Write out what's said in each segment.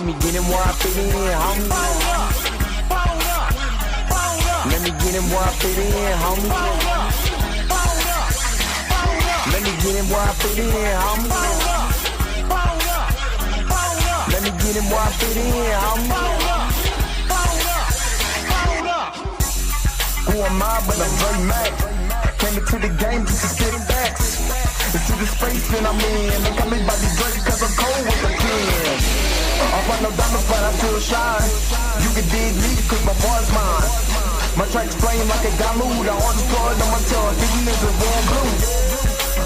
me get him where I fit in, homie. Let me get him where I fit in, homie. Let me get him where I fit in, homie. Let me get him where I fit in, homie. Who am I but I'm Dre Mac? Came into the game just to spit facts. Into the space that I'm in. They call me Bobby Drake cause I'm cold with the pen. I find no diamonds but I still shine. You can dig me cause my boy's mine. My tracks flame like a Dalude. I order blood on my tongue, thinking this is warm blue.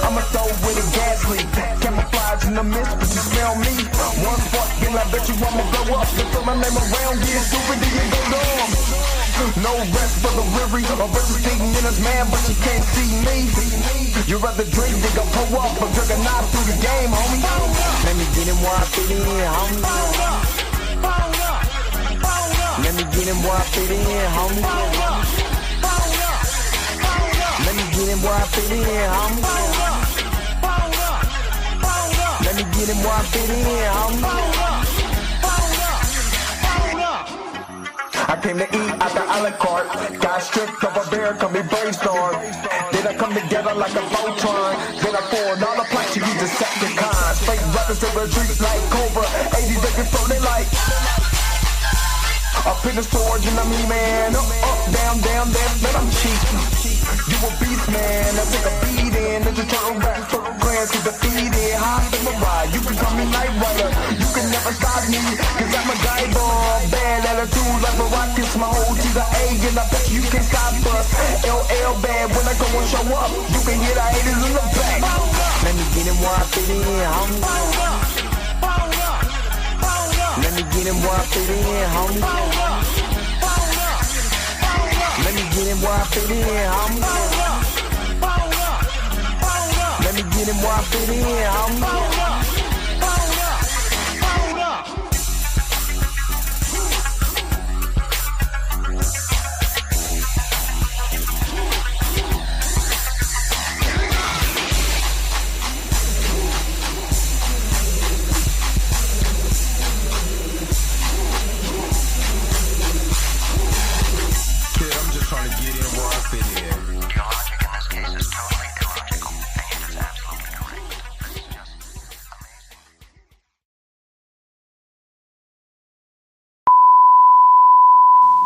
I'm a stove with a gas leak. Camouflage in the mist, but you smell me. One spark, then I bet you I'ma blow up. Just throw my name around, get stupid, then you go dumb. No rest for the weary. A versus beating in his man, but you can't see me. You rather drink, they gon' pull up, but drink a knife through the game, homie. Let me get him where I fit in, homie. Let me get him where I fit in, homie. Let me get him where I fit in, homie. Let me get him where I fit in, homie. I came to eat at the a la carte. Got stripped of a bear, call me brainstorm. Then I come together like a Voltron. Then I poured all the plaques, you Decepticons. Fake rappers to retreat like Cobra. 80s they can float, they like up in the storage and I'm man. Up, down, man, I'm cheap. You a beast, man. I take a beat in. It's a turtle rap, turtle clans get defeated. Hot in my ride. You can call me Night Rider. You can never stop me. Cause I'm a guy ball. Bad attitude like a rocket. My whole to the A. And I bet you can stop us. LL bad when I go and show up. You can hear the haters in the back. Let me get him where I fit in, homie. Let me get him where I fit in, homie. Let me get him where I fit in, homie. Let me get him where I fit in, homie.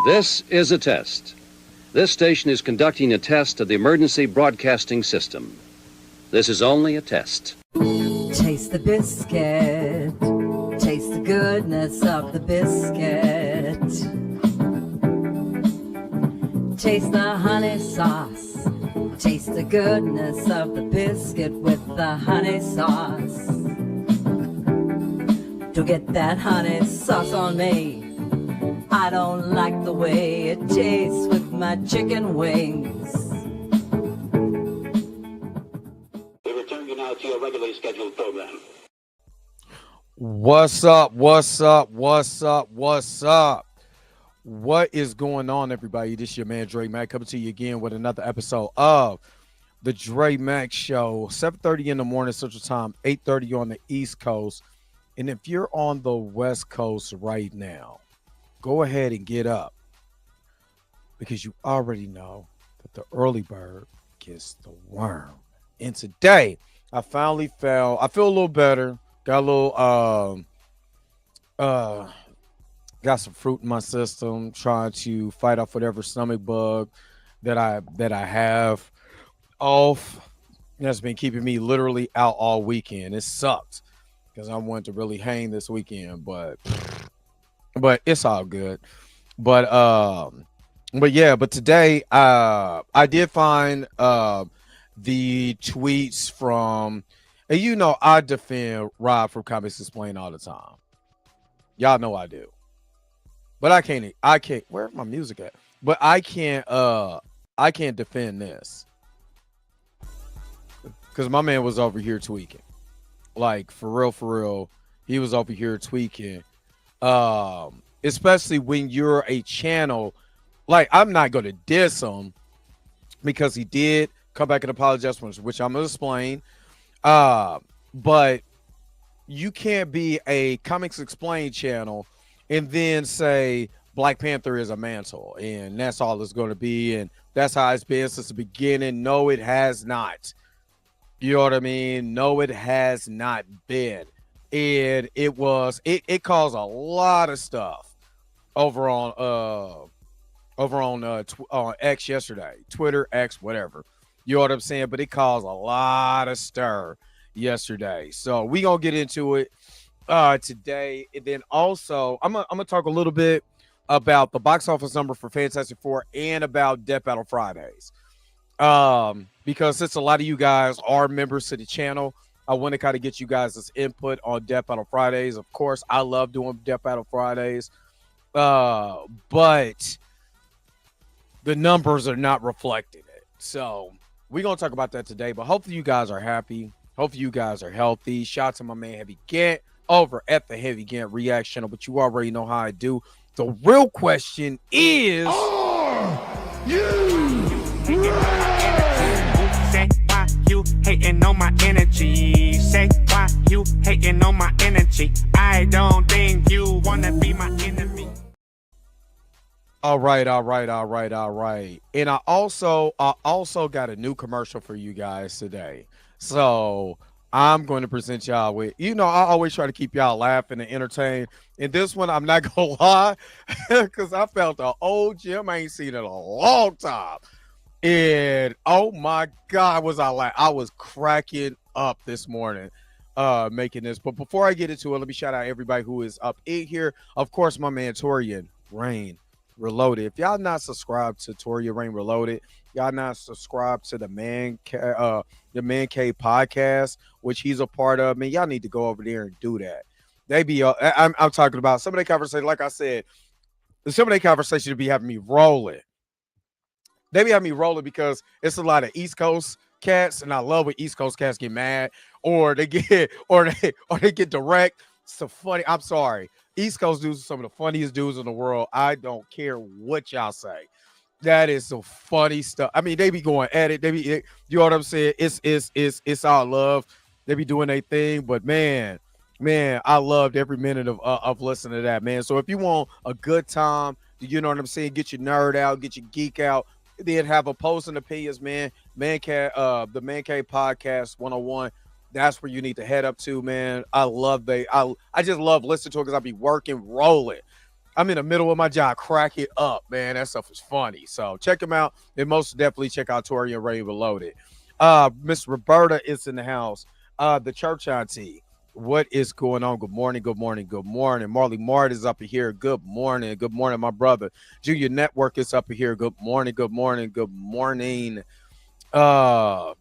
This is a test. This station is conducting a test of the emergency broadcasting system. This is only a test. Taste the biscuit. Taste the goodness of the biscuit. Taste the honey sauce. Taste the goodness of the biscuit with the honey sauce. To get that honey sauce on me, I don't like the way it tastes with my chicken wings. We return you now to your regularly scheduled program. What's up? What is going on, everybody? This is your man, Dre Mac, coming to you again with another episode of the Dre Mac Show. 7:30 in the morning Central Time, 8:30 on the East Coast. And if you're on the West Coast right now, go ahead and get up, because you already know that the early bird gets the worm. And today, I finally fell. I feel a little better. Got a little, got some fruit in my system, trying to fight off whatever stomach bug that I have off. That's been keeping me literally out all weekend. It sucked because I wanted to really hang this weekend, but it's all good. But today I did find the tweets from, and you know I defend Rob from Comics Explained all the time. Y'all know I do. But I can't where's my music at? But I can't defend this. Cause my man was over here tweaking. Like for real, he was over here tweaking. Especially when you're a channel, like I'm not gonna diss him because he did come back and apologize for us, which I'm gonna explain. But you can't be a Comics Explained channel and then say Black Panther is a mantle and that's all it's going to be. And that's how it's been since the beginning. No, it has not. You know what I mean? No, it has not been. And it caused a lot of stuff over on X yesterday, Twitter, X, whatever. You know what I'm saying? But it caused a lot of stir yesterday. So we gonna get into it today, and then also I'm gonna talk a little bit about the box office number for Fantastic Four and about Death Battle Fridays. Because since a lot of you guys are members to the channel, I want to kind of get you guys' input on Death Battle Fridays. Of course, I love doing Death Battle Fridays, but the numbers are not reflecting it. So we're gonna talk about that today. But hopefully you guys are happy. Hopefully you guys are healthy. Shout out to my man Heavy Gant over at the Heavy Gant Reaction Channel. But you already know how I do. The real question is, Say why you hating on my energy? Say why you hating on my energy? I don't think you wanna be my enemy. all right. And I also got a new commercial for you guys today. So I'm going to present y'all with, I always try to keep y'all laughing and entertained. And this one, I'm not gonna lie, because I felt the old Jim I ain't seen in a long time. And oh my God, I was cracking up this morning making this. But before I get into it, let me shout out everybody who is up in here. Of course, my man Torian Rain Reloaded. If y'all not subscribed to Torian Rain Reloaded, y'all not subscribed to the Man Cave podcast, which he's a part of, man, y'all need to go over there and do that. They be I'm talking about some of the conversation, like I said, some of the conversation to be having me rolling. They be having me rolling because it's a lot of East Coast cats, and I love when East Coast cats get mad or they get or they get direct. So funny. I'm sorry. East Coast dudes are some of the funniest dudes in the world. I don't care what y'all say. That is some funny stuff. I mean, they be going at it. You know what I'm saying? It's all love. They be doing their thing, but man, I loved every minute of listening to that, man. So if you want a good time, you know what I'm saying, get your nerd out, get your geek out, then have opposing opinions, man. The Man Cave Podcast 101. That's where you need to head up to, man. I just love listening to it because I be working, rolling. I'm in the middle of my job, crack it up, man. That stuff is funny. So check them out. And most definitely check out Tori and Ray Reloaded. Miss Roberta is in the house. The church auntie. What is going on? Good morning. Marley Mart is up here. Good morning, my brother. Junior Network is up here. Good morning.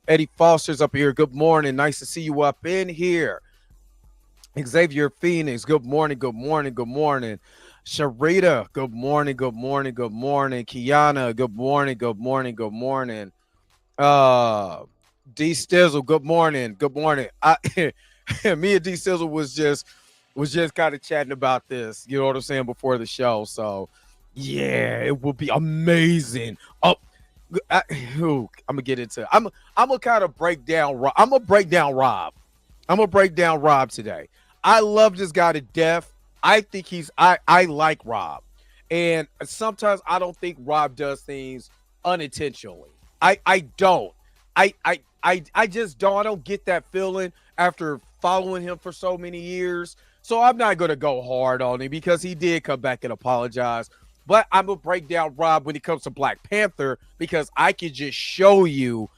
Eddie Foster's up here. Good morning. Nice to see you up in here. Xavier Phoenix. Good morning. Sharita. Good morning. Kiana. Good morning. D Stizzle. Good morning. Me and D Sizzle was just kind of chatting about this, you know what I'm saying, before the show. So yeah, it will be amazing. I'm gonna get into it. I'm gonna kind of break down Rob. I'm gonna break down Rob today. I love this guy to death. I think I like Rob. And sometimes I don't think Rob does things unintentionally. I don't. I just don't. I don't get that feeling after following him for so many years. So I'm not going to go hard on him because he did come back and apologize. But I'm going to break down Rob when it comes to Black Panther because I can just show you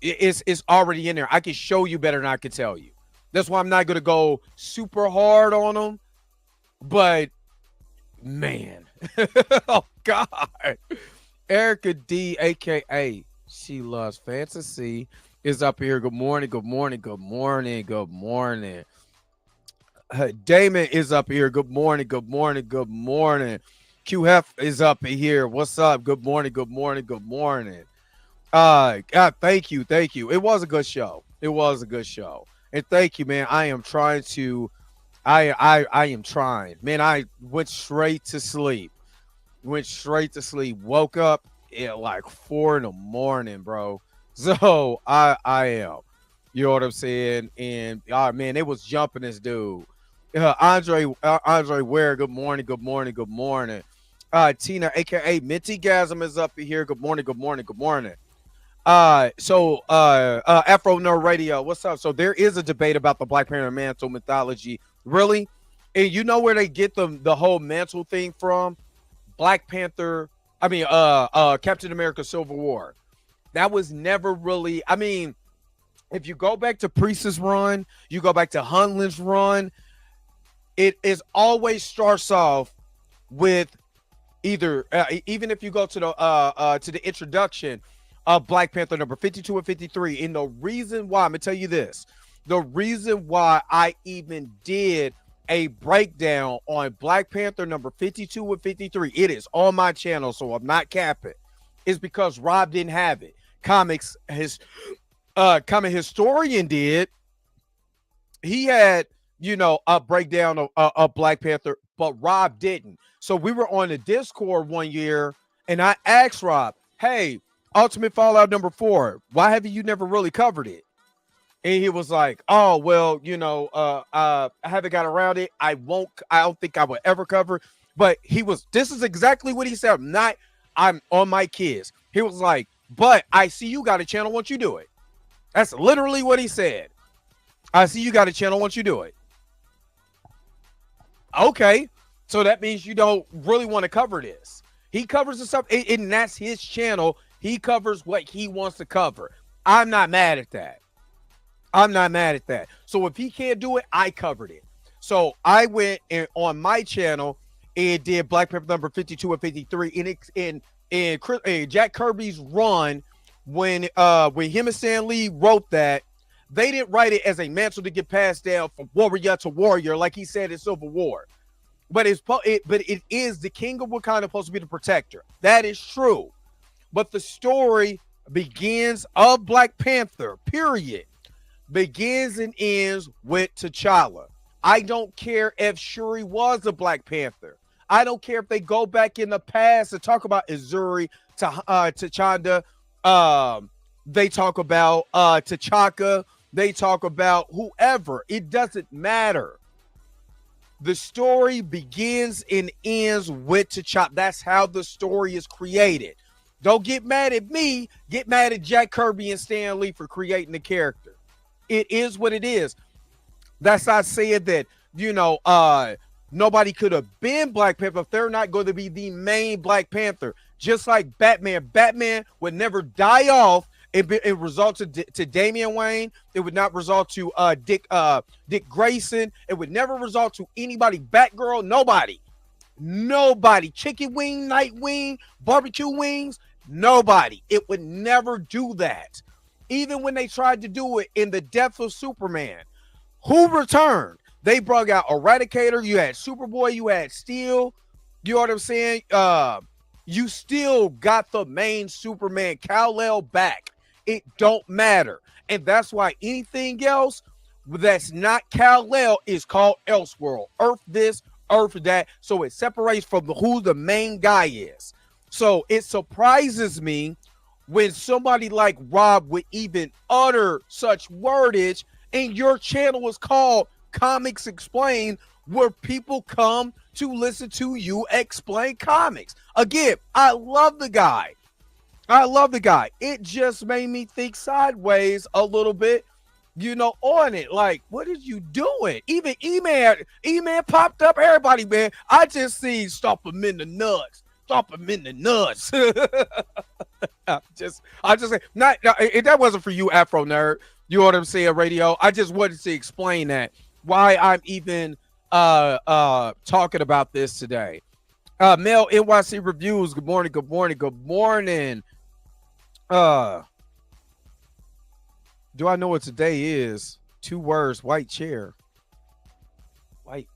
it's already in there. I can show you better than I can tell you. That's why I'm not going to go super hard on him. But, man. Oh, God. Erica D, a.k.a. She Loves Fantasy, is up here. Good morning. Damon is up here. Good morning. QF is up here. What's up? Good morning. God, thank you. It was a good show. And thank you, man. I am trying. Man, I went straight to sleep. Woke up at like 4 a.m, bro. So I am. You know what I'm saying? And man, they was jumping this dude. Andre Ware, good morning, good morning, good morning. Tina, aka Minty Gasm, is up here. Good morning, good morning, good morning. Afro Nerd Radio, what's up? So there is a debate about the Black Panther mantle mythology. Really? And you know where they get the whole mantle thing from? Black Panther, Captain America Civil War. That was never really, if you go back to Priest's run, you go back to Hunlin's run, it is always starts off with either even if you go to the introduction of Black Panther number 52 and 53. And the reason why, I'm gonna tell you this, the reason why I even did a breakdown on Black Panther number 52 and 53, it is on my channel, so I'm not capping, is because Rob didn't have it. Comic historian did. He had, a breakdown of Black Panther, but Rob didn't. So we were on the Discord one year, and I asked Rob, hey, Ultimate Fallout number 4, why have you never really covered it? And he was like, oh, well, I haven't got around it. I don't think I would ever cover. But this is exactly what he said. I'm on my kids. He was like, but I see you got a channel once you do it. That's literally what he said. I see you got a channel once you do it. Okay. So that means you don't really want to cover this. He covers the stuff, and that's his channel. He covers what he wants to cover. I'm not mad at that. So if he can't do it, I covered it. So I went on my channel and did Black Panther number 52 and 53. And Jack Kirby's run, when him and Stan Lee wrote that, they didn't write it as a mantle to get passed down from warrior to warrior, like he said in Civil War. But it is the king of Wakanda supposed to be the protector. That is true. But the story of Black Panther, period, begins and ends with T'Challa. I don't care if Shuri was a Black Panther. I don't care if they go back in the past and talk about Azuri, T'Chanda. They talk about T'Chaka. They talk about whoever. It doesn't matter. The story begins and ends with T'Challa. That's how the story is created. Don't get mad at me. Get mad at Jack Kirby and Stan Lee for creating the character. It is what it is. That's why I said that, nobody could have been Black Panther if they're not going to be the main Black Panther. Just like Batman. Batman would never die off. It resulted to Damian Wayne. It would not result to Dick Grayson. It would never result to anybody. Batgirl, nobody. Chicken wing, Nightwing, barbecue wings, nobody. It would never do that. Even when they tried to do it in the death of Superman, who returned? They brought out Eradicator. You had Superboy. You had Steel. You know what I'm saying? You still got the main Superman, Kal-El, back. It don't matter. And that's why anything else that's not Kal-El is called Elseworld. Earth this, Earth that. So it separates from who the main guy is. So it surprises me when somebody like Rob would even utter such wordage, and your channel is called Comics Explained, where people come to listen to you explain comics. Again, I love the guy. It just made me think sideways a little bit, on it. Like, what are you doing? Even E-Man popped up. Everybody, man. I just see stop him in the nuts. That wasn't for you, Afro Nerd. You know what I'm saying, radio? I just wanted to explain that, why I'm even talking about this today. Mel NYC Reviews, good morning. Do I know what today is? 2 words, white chair. White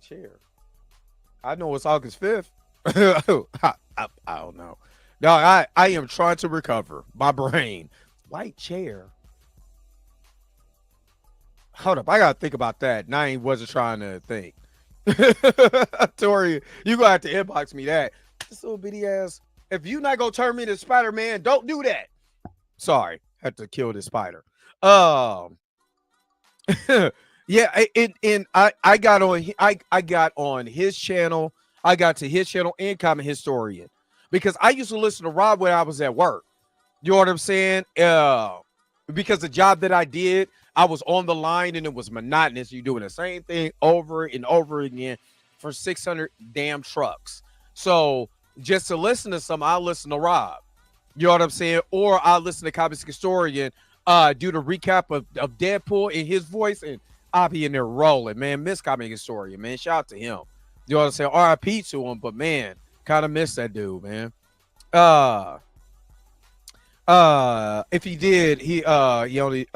chair. I know it's August 5th. I don't know. No, I am trying to recover my brain. White chair. Hold up, I gotta think about that. And I wasn't trying to think. Tori, you gonna have to inbox me that. This little bitty ass. If you not gonna turn me into Spider-Man, don't do that. Sorry, had to kill this spider. Um, yeah, I got on I got on his channel. I got to his channel and Common Historian because I used to listen to Rob when I was at work. You know what I'm saying? Because the job that I did, I was on the line and it was monotonous. You're doing the same thing over and over again for 600 damn trucks. So just to listen to some, I'll listen to Rob. You know what I'm saying? Or I'll listen to Comics Historian do the recap of Deadpool in his voice, and I'll be in there rolling, man. Miss Comic Historian, man. Shout out to him. You know what I'm saying? RIP to him, but man, kind of miss that dude, man. If he did, he only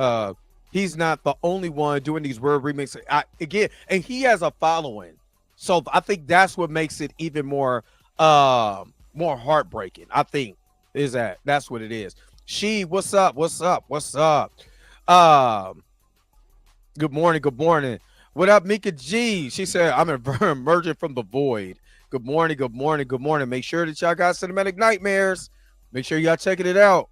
he's not the only one doing these word remixes. Again, and he has a following, so I think that's what makes it even more more heartbreaking. I think that's what it is. What's up? What's up? What's up? Good morning. Good morning. What up, Mika G? She said, I'm emerging from the void. Good morning. Good morning. Good morning. Make sure that y'all got Cinematic Nightmares. Make sure y'all checking it out.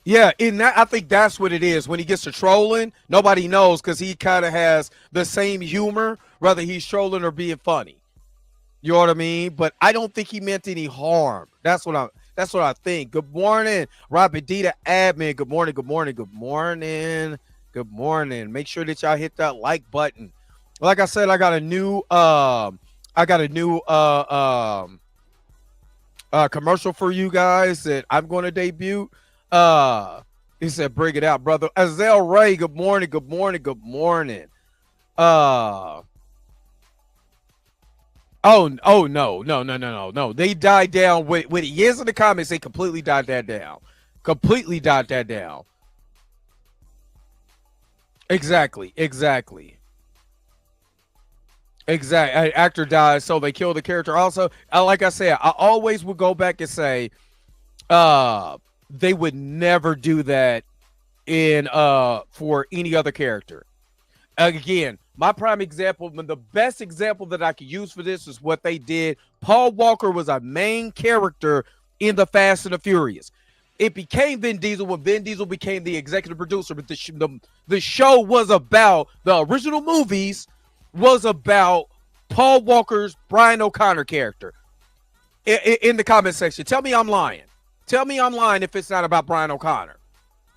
Yeah, in that, I think that's what it is. When he gets to trolling, nobody knows because he kind of has the same humor, whether he's trolling or being funny. You know what I mean? But I don't think he meant any harm. That's what I think. Good morning, Robert D, the admin. Good morning. Good morning. Good morning. Good morning. Make sure that y'all hit that like button. Like I said, I got a new commercial for you guys that I'm going to debut. He said, bring it out, brother. Azelle Ray, good morning, good morning, good morning. Oh, no. They died down with years in the comments. They completely died that down. Completely died that down. Exactly. Actor dies, so they kill the character. Also, like I said, I always would go back and say, they would never do that in for any other character. Again, my prime example, the best example that I could use for this is what they did. Paul Walker was a main character in the Fast and the Furious. It became Vin Diesel when Vin Diesel became the executive producer, but the show was about, the original movies was about Paul Walker's Brian O'Connor character. In the comment section, tell me I'm lying. Tell me I'm lying if it's not about Brian O'Connor.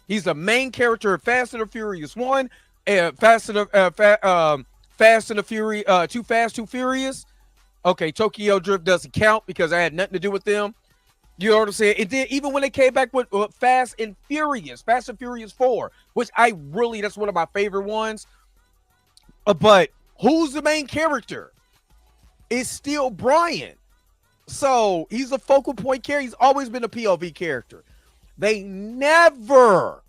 He's the main character of Fast and the Furious 1, Fast and the Furious, Too Fast, Too Furious. Okay, Tokyo Drift doesn't count because I had nothing to do with them. You know what I'm saying? It did, even when they came back with Fast and Furious 4, which that's one of my favorite ones. But who's the main character? It's still Brian. So he's a focal point character. He's always been a POV character. They never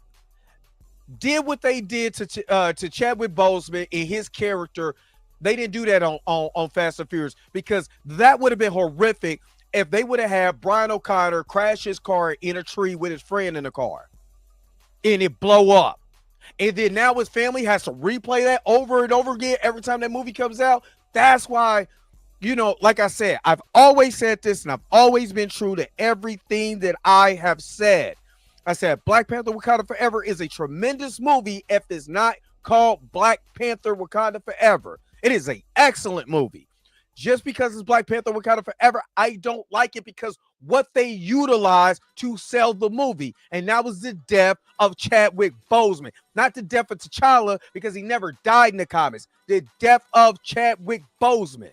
did what they did to Chadwick Boseman in his character. They didn't do that on Fast and Furious because that would have been horrific if they would have had Brian O'Connor crash his car in a tree with his friend in the car and it blow up. And then now his family has to replay that over and over again every time that movie comes out. That's why, like I said, I've always said this and I've always been true to everything that I have said. I said Black Panther Wakanda Forever is a tremendous movie if it's not called Black Panther Wakanda Forever. It is an excellent movie. Just because it's Black Panther Wakanda Forever, I don't like it because what they utilize to sell the movie. And that was the death of Chadwick Boseman. Not the death of T'Challa because he never died in the comics. The death of Chadwick Boseman.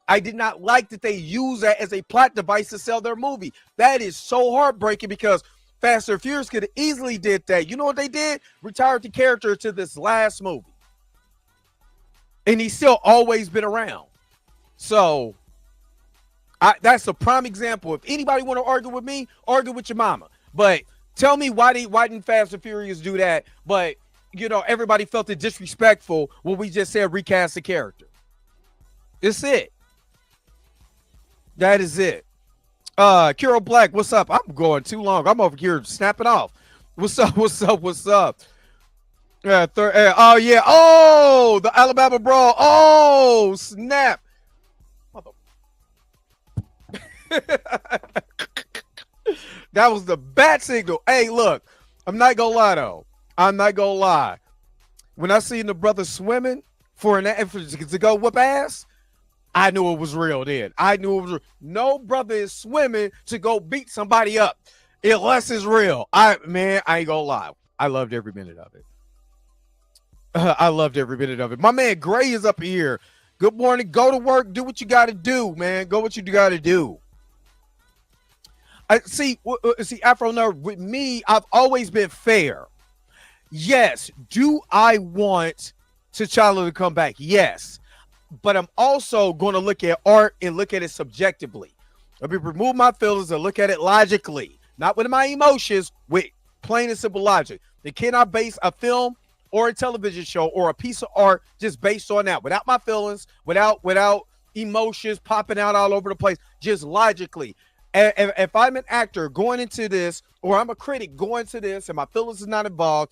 I did not like that they use that as a plot device to sell their movie. That is so heartbreaking because Fast and Furious could have easily did that. You know what they did? Retired the character to this last movie. And he's still always been around. So that's a prime example. If anybody want to argue with me, argue with your mama. But tell me why didn't Fast and Furious do that? But everybody felt it disrespectful when we just said recast the character. It's it. That is it. Kiro Black, what's up? I'm going too long. I'm over here snapping off. What's up? Oh yeah. Oh, the Alabama brawl. Oh, snap. That was the bat signal. Hey, look, I'm not gonna lie though. I'm not gonna lie. When I seen the brother swimming to go whoop ass, I knew it was real then. I knew it was real. No brother is swimming to go beat somebody up unless it's real. I ain't gonna lie. I loved every minute of it. I loved every minute of it. My man Gray is up here. Good morning. Go to work. Do what you got to do, man. Go what you got to do. I see. Afro Nerd. With me, I've always been fair. Yes. Do I want T'Challa to come back? Yes. But I'm also going to look at art and look at it subjectively. Let me remove my feelings and look at it logically, not with my emotions, with plain and simple logic. They cannot base a film or a television show or a piece of art just based on that, without my feelings, without emotions popping out all over the place, just logically. And if I'm an actor going into this, or I'm a critic going to this, and my feelings is not involved,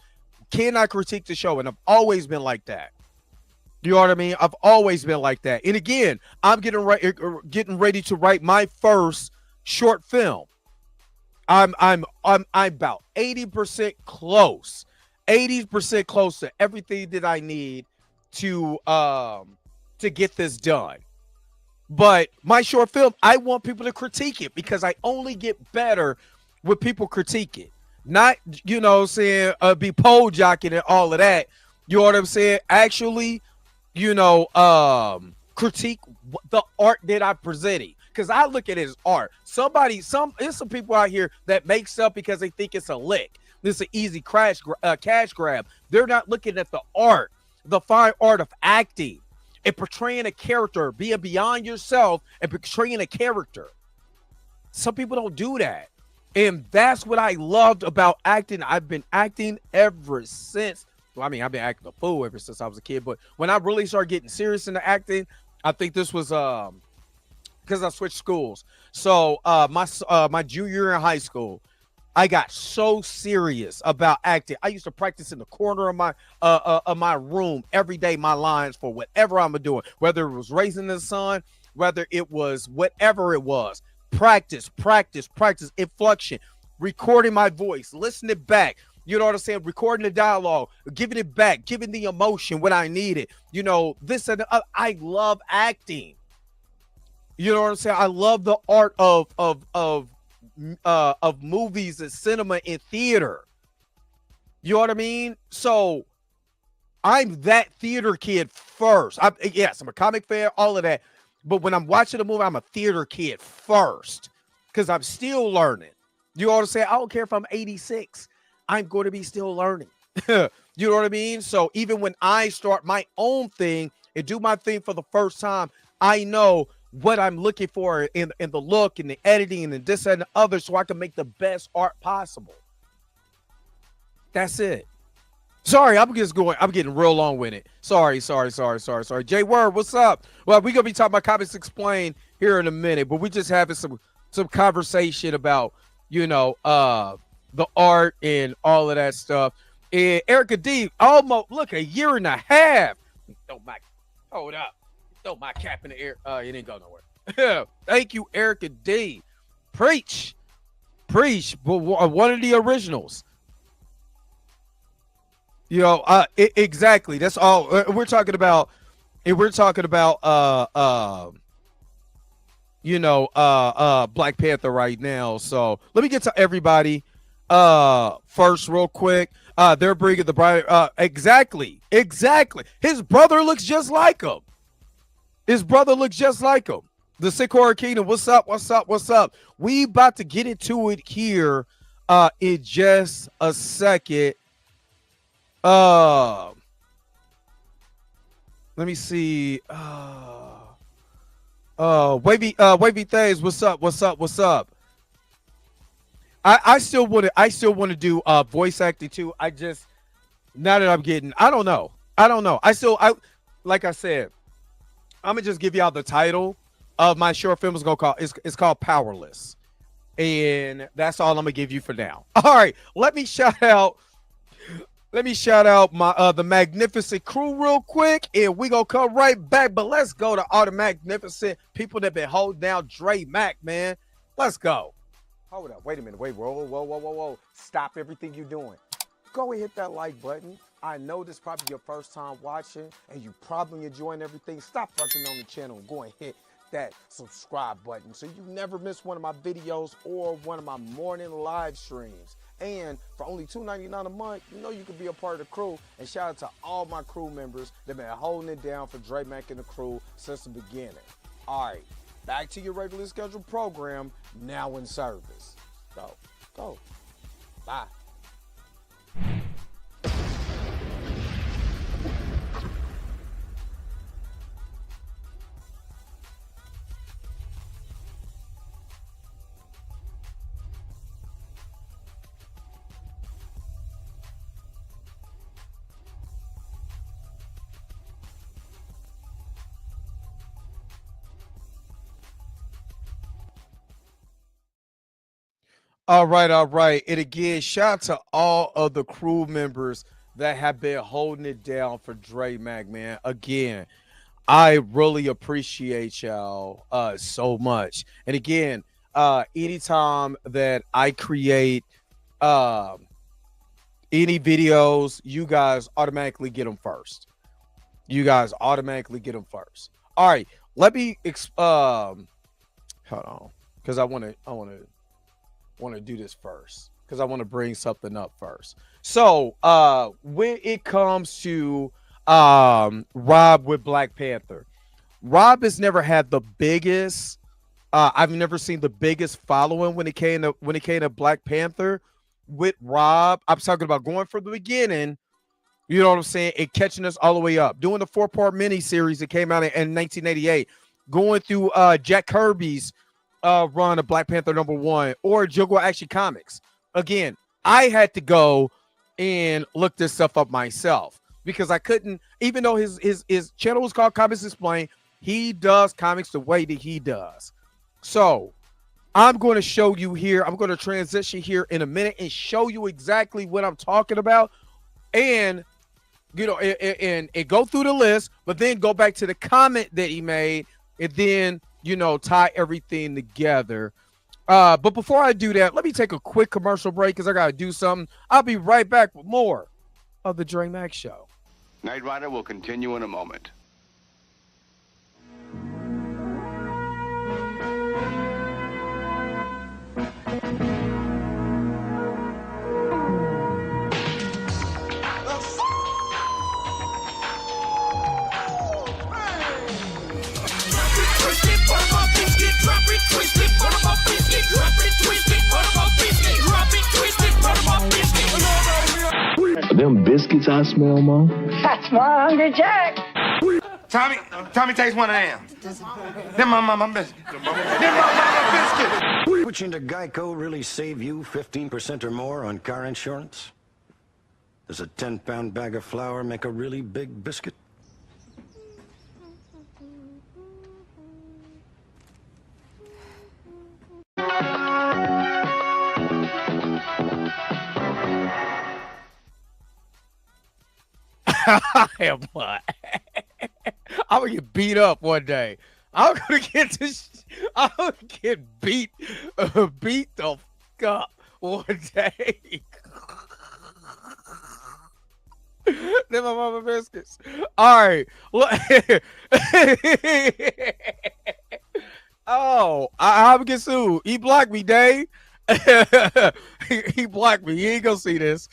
can I critique the show? And I've always been like that. You know what I mean? I've always been like that. And again, I'm getting ready to write my first short film. I'm about 80% close. 80% close to everything that I need to get this done. But my short film, I want people to critique it because I only get better when people critique it. Not, be pole jocking and all of that. You know what I'm saying? Actually, critique the art that I'm presenting. Because I look at it as art. There's some people out here that make stuff because they think it's a lick. This is an easy cash grab. They're not looking at the art, the fine art of acting and portraying a character, being beyond yourself and portraying a character. Some people don't do that. And that's what I loved about acting. I've been acting ever since. Well, I've been acting a fool ever since I was a kid. But when I really started getting serious into acting, I think this was because I switched schools. So my junior year in high school, I got so serious about acting. I used to practice in the corner of my room every day, my lines for whatever I'm doing, whether it was Raising the Sun, whether it was whatever it was. Practice, inflection, recording my voice, listening back. You know what I'm saying? Recording the dialogue, giving it back, giving the emotion when I need it. This and I love acting. You know what I'm saying? I love the art of movies and cinema and theater. You know what I mean? So I'm that theater kid first. Yes, I'm a comic fan, all of that. But when I'm watching a movie, I'm a theater kid first because I'm still learning. You know what I'm saying? I don't care if I'm 86. I'm going to be still learning. You know what I mean? So even when I start my own thing and do my thing for the first time, I know what I'm looking for in the look and the editing and this and the other so I can make the best art possible. That's it. Sorry, I'm getting real long with it. Sorry. Jay Word, what's up? Well, we're going to be talking about Comics Explained here in a minute, but we just having some conversation about, the art and all of that stuff. And Erica D, almost, look, a year and a half. Hold up. Throw my cap in the air. It didn't go nowhere. Thank you, Erica D. Preach. But one of the originals. Exactly. That's all we're talking about. And we're talking about Black Panther right now. So let me get to everybody first real quick. They're bringing the bride. Exactly. His brother looks just like him. The Sikora Kingdom. What's up? We about to get into it here in just a second. Let me see. Wavy Things, what's up? I still want to do voice acting too. I just, now that I'm getting, I don't know. Like I said, I'm gonna just give y'all the title of my short film. It's called Powerless, and that's all I'm gonna give you for now. All right, let me shout out my the magnificent crew real quick, and we gonna come right back. But let's go to all the magnificent people that been holding down Dre Mac, man. Let's go. Hold up. Wait a minute. Wait. Whoa. Stop everything you're doing. Go and hit that like button. I know this is probably your first time watching and you probably enjoying everything. Stop fucking on the channel and go and hit that subscribe button so you never miss one of my videos or one of my morning live streams. And for only $2.99 a month, you know you can be a part of the crew. And shout out to all my crew members that have been holding it down for Dre Mack and the crew since the beginning. All right, back to your regularly scheduled program, now in service. Go. Bye. All right. And again, shout out to all of the crew members that have been holding it down for Dre Mack, man. Again, I really appreciate y'all so much. And again, anytime that I create any videos, you guys automatically get them first. All right, let me hold on, because I want to do this first, because I want to bring something up first. So when it comes to Rob with Black Panther, Rob has never had the biggest I've never seen the biggest following when it came to Black Panther. With Rob, I'm talking about going from the beginning, you know what I'm saying, and catching us all the way up, doing the 4-part mini series that came out in 1988, going through Jack Kirby's run of Black Panther #1 or Jungle Action Comics. Again, I had to go and look this stuff up myself because I couldn't, even though his channel was called Comics Explained, he does comics the way that he does. So I'm going to show you here. I'm going to transition here in a minute and show you exactly what I'm talking about, and and go through the list, but then go back to the comment that he made, and then tie everything together. But before I do that, let me take a quick commercial break because I got to do something. I'll be right back with more of the Dre Mack Show. Knight Rider will continue in a moment. Them biscuits I smell, Mom. That's my Hungry Jack. Tommy takes one of them. Them my mama biscuits. Them my mama biscuits. Switching to Geico really save you 15% or more on car insurance? Does a 10-pound bag of flour make a really big biscuit? I'm gonna get beat up one day. I'm gonna get beat the fuck up one day. They're my mama biscuits. All right. Oh, I'm gonna get sued. He blocked me, Dave. He blocked me. He ain't gonna see this.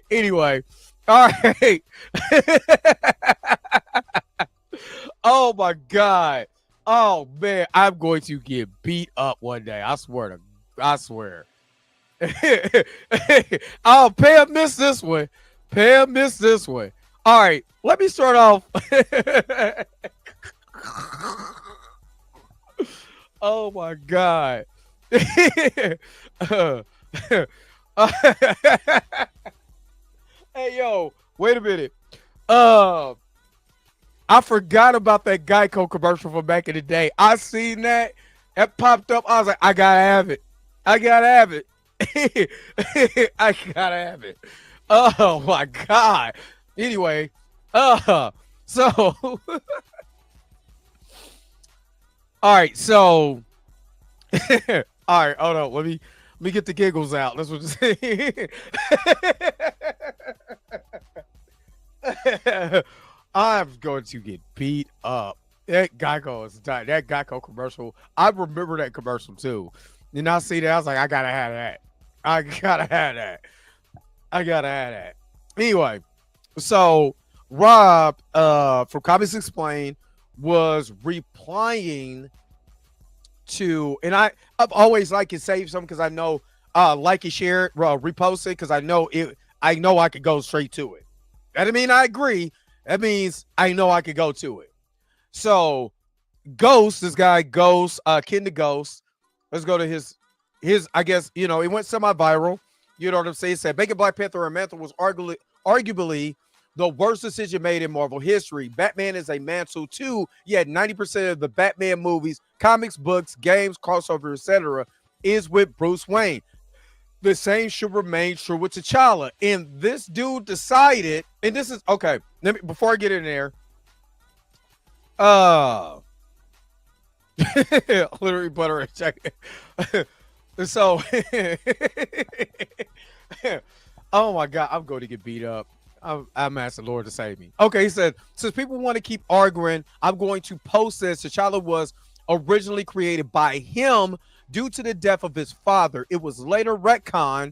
Anyway, all right. Oh my God. Oh man, I'm going to get beat up one day. I swear. Oh, Pam missed this one. All right, let me start off. Oh my God. Hey yo, wait a minute. I forgot about that Geico commercial from back in the day. I seen that. It popped up. I was like, I gotta have it. I gotta have it. Oh my God. Anyway, so all right, so All right, hold on. Let me get the giggles out. That's what you say. I'm going to get beat up. That Geico is that Geico commercial. I remember that commercial too. And I see that. I was like, I gotta have that. I gotta have that. I gotta have that. Anyway, so Rob from Comics Explained was replying to, and I've always liked to save some because I know like and share it, repost it because I know I could go straight to it. That doesn't mean I agree. That means I know I could go to it. So Ghost, this guy Ghost, Ken the Ghost. Let's go to his. I guess it went semi-viral. You know what I'm saying? It said making Black Panther a mantle was arguably the worst decision made in Marvel history. Batman is a mantle too. Yet 90% of the Batman movies, comics, books, games, crossover, etc., is with Bruce Wayne. The same should remain true with T'Challa. And this dude decided, and this is okay. Before I get in there, literally butter and check. So, oh my God, I'm going to get beat up. I'm asking the Lord to save me. Okay, he said, since people want to keep arguing, I'm going to post this. T'Challa was originally created by him due to the death of his father. It was later retconned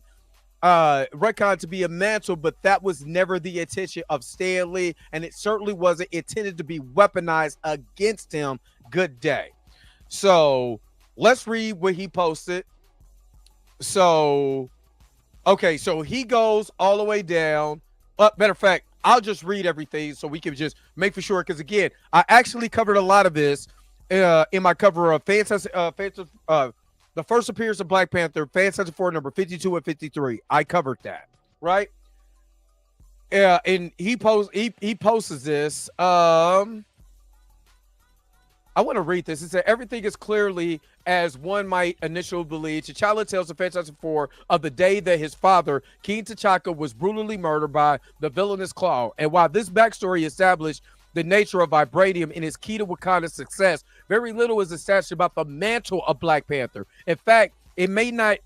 to be a mantle, but that was never the intention of Stan Lee, and it certainly wasn't intended to be weaponized against him. Good day. So let's read what he posted. So, okay, so he goes all the way down. Matter of fact, I'll just read everything so we can just make for sure. Because again, I actually covered a lot of this in my cover of the first appearance of Black Panther, Fantastic Four number 52 and 53. I covered that, right? And he posts this. I want to read this. It said, everything is clearly as one might initially believe. T'Challa tells the Fantastic Four of the day that his father, King T'Chaka, was brutally murdered by the villainous Claw. And while this backstory established the nature of vibranium and is key to Wakanda's success, very little is established about the mantle of Black Panther. In fact, it may not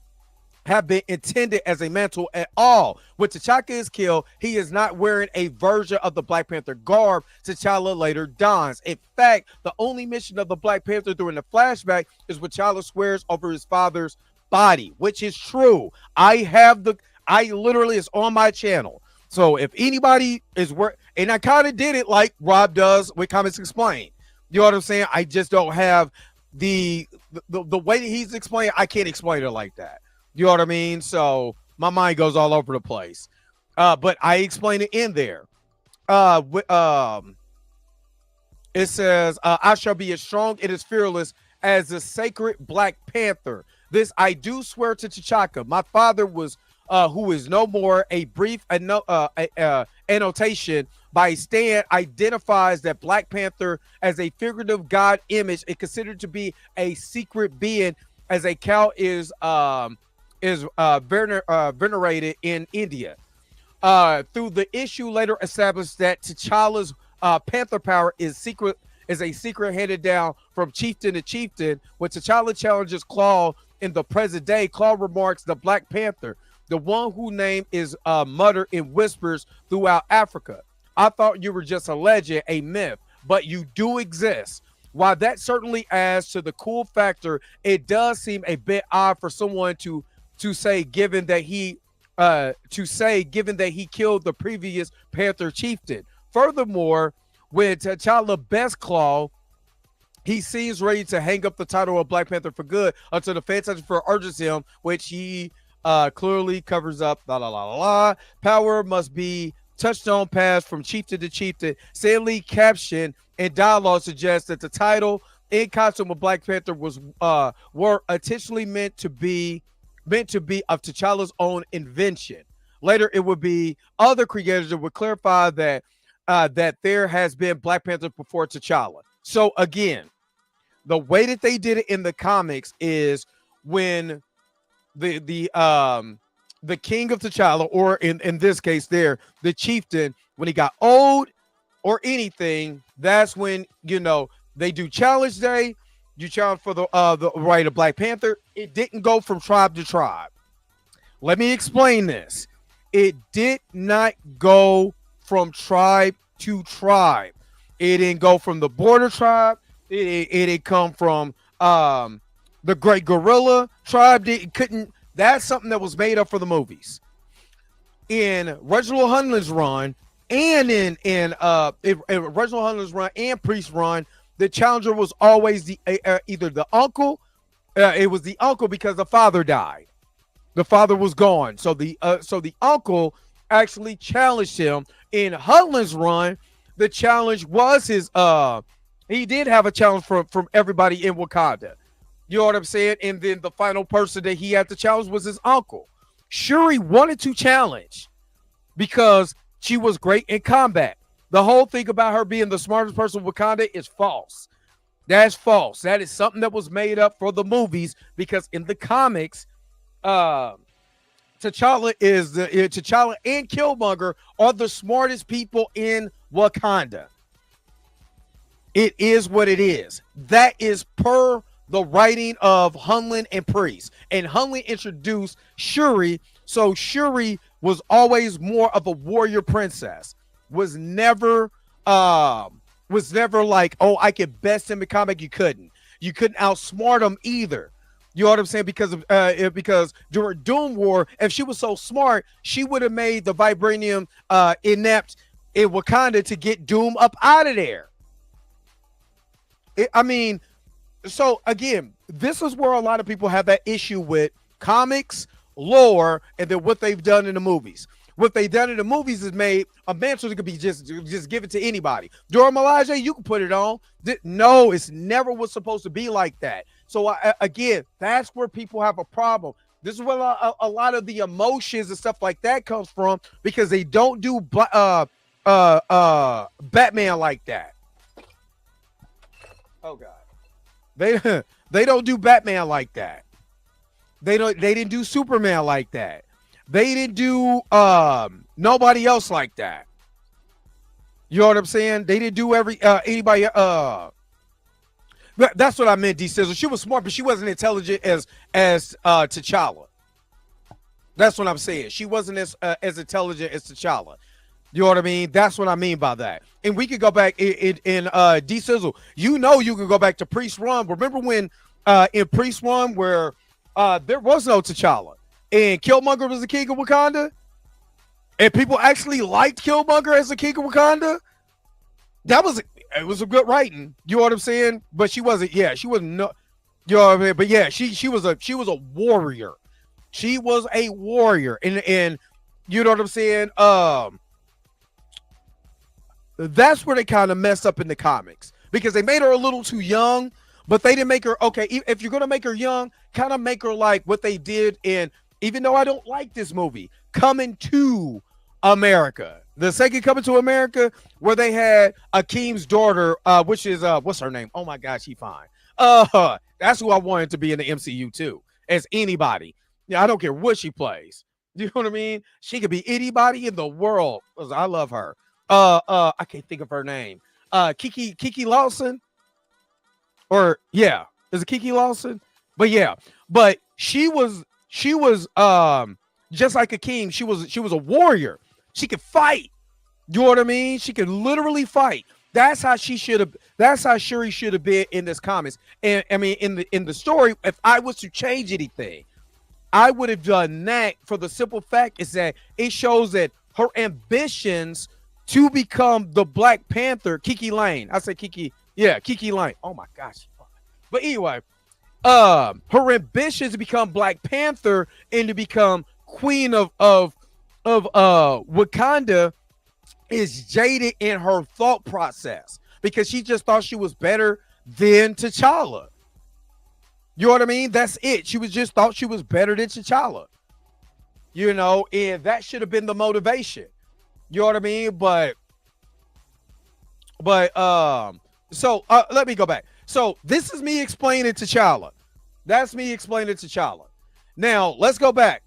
have been intended as a mantle at all. When T'Chaka is killed, he is not wearing a version of the Black Panther garb T'Challa later dons. In fact, the only mission of the Black Panther during the flashback is when T'Challa swears over his father's body, which is true. I literally, it's on my channel. So if anybody is and I kind of did it like Rob does with Comics Explained. You know what I'm saying? I just don't have the way that he's explaining. I can't explain it like that. You know what I mean? So my mind goes all over the place. But I explain it in there. It says, I shall be as strong and as fearless as the sacred Black Panther. This I do swear to T'Chaka. My father was, who is no more, a brief annotation by Stan identifies that Black Panther as a figurative God image and considered to be a secret being, as a cow is venerated in India. Through the issue later established that T'Challa's Panther power is a secret handed down from chieftain to chieftain. When T'Challa challenges Claw in the present day, Claw remarks the Black Panther, the one whose name is muttered in whispers throughout Africa. I thought you were just a legend, a myth, but you do exist. While that certainly adds to the cool factor, it does seem a bit odd for someone to say, given that he killed the previous Panther chieftain. Furthermore, when T'Challa best Claw, he seems ready to hang up the title of Black Panther for good until the Fantastic Four urges him, which he clearly covers up. Power must be touched on, passed from chieftain to chieftain. Stan Lee caption and dialogue suggests that the title in costume of Black Panther were intentionally meant to be of T'Challa's own invention. Later, it would be other creators that would clarify that there has been Black Panther before T'Challa. So again, the way that they did it in the comics is when the king of T'Challa, or in this case there, the chieftain, when he got old or anything, that's when, they do challenge day. You challenged for the right of Black Panther. It didn't go from tribe to tribe. Let me explain this. It did not go from tribe to tribe. It didn't go from the border tribe. It didn't come from the Great Gorilla tribe. It couldn't. That's something that was made up for the movies. In Reginald Hunley's run, and in Reginald Hunley's run and Priest's run, the challenger was always the either the uncle. It was the uncle because the father died. The father was gone, so the uncle actually challenged him. In Hunley's run, the challenge was his. He did have a challenge from everybody in Wakanda. You know what I'm saying? And then the final person that he had to challenge was his uncle. Shuri wanted to challenge because she was great in combat. The whole thing about her being the smartest person in Wakanda is false. That's false. That is something that was made up for the movies, because in the comics, T'Challa and Killmonger are the smartest people in Wakanda. It is what it is. That is per the writing of Hunley and Priest. And Hunley introduced Shuri, so Shuri was always more of a warrior princess. Was never like, oh, I could best him in comic. You couldn't outsmart him either. You know what I'm saying? Because during Doom War, if she was so smart, she would have made the vibranium inept in Wakanda to get Doom up out of there. So again, this is where a lot of people have that issue with comics, lore, and then what they've done in the movies. What they've done in the movies is made a mantle that could be just given to anybody. Dora Milaje, you can put it on. No, it's never was supposed to be like that. So again, that's where people have a problem. This is where a lot of the emotions and stuff like that comes from, because they don't do Batman like that. Oh God. They don't do Batman like that. They didn't do Superman like that. They didn't do nobody else like that. You know what I'm saying? They didn't do anybody. That's what I meant, D Sizzle. She was smart, but she wasn't intelligent as T'Challa. That's what I'm saying. She wasn't as intelligent as T'Challa. You know what I mean? That's what I mean by that. And we could go back in D Sizzle. You can go back to Priest Run. Remember when in Priest Run where there was no T'Challa and Killmonger was the king of Wakanda, and people actually liked Killmonger as the king of Wakanda? It was a good writing. You know what I'm saying? But she wasn't. Yeah, she wasn't. No, you know what I mean? But yeah, she was a warrior. She was a warrior, and you know what I'm saying? That's where they kind of messed up in the comics, because they made her a little too young, but they didn't make her, okay, if you're going to make her young, kind of make her like what they did in, even though I don't like this movie, Coming to America. The second Coming to America, where they had Akeem's daughter, which is, what's her name? Oh my gosh, she fine. That's who I wanted to be in the MCU too, as anybody. Yeah, I don't care what she plays. You know what I mean? She could be anybody in the world. I love her. I can't think of her name. Kiki Lawson, or yeah, is it Kiki Lawson? But yeah, but she was just like Akeem. She was a warrior. She could fight. You know what I mean? She could literally fight. That's how she should have. That's how Shuri should have been in this comics. And I mean, in the story, if I was to change anything, I would have done that, for the simple fact is that it shows that her ambitions to become the Black Panther, Kiki Lane. I said Kiki, yeah, Kiki Lane. Oh my gosh. But anyway, her ambitions to become Black Panther and to become queen of Wakanda is jaded in her thought process, because she just thought she was better than T'Challa. You know what I mean? That's it. She just thought she was better than T'Challa. You know, and that should have been the motivation. You know what I mean? But so let me go back. So this is me explaining T'Challa. That's me explaining T'Challa. Now let's go back.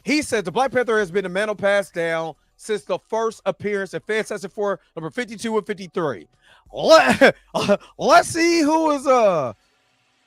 He said the Black Panther has been a mantle passed down since the first appearance in Fantastic Four number 52 and 53. Let's see who is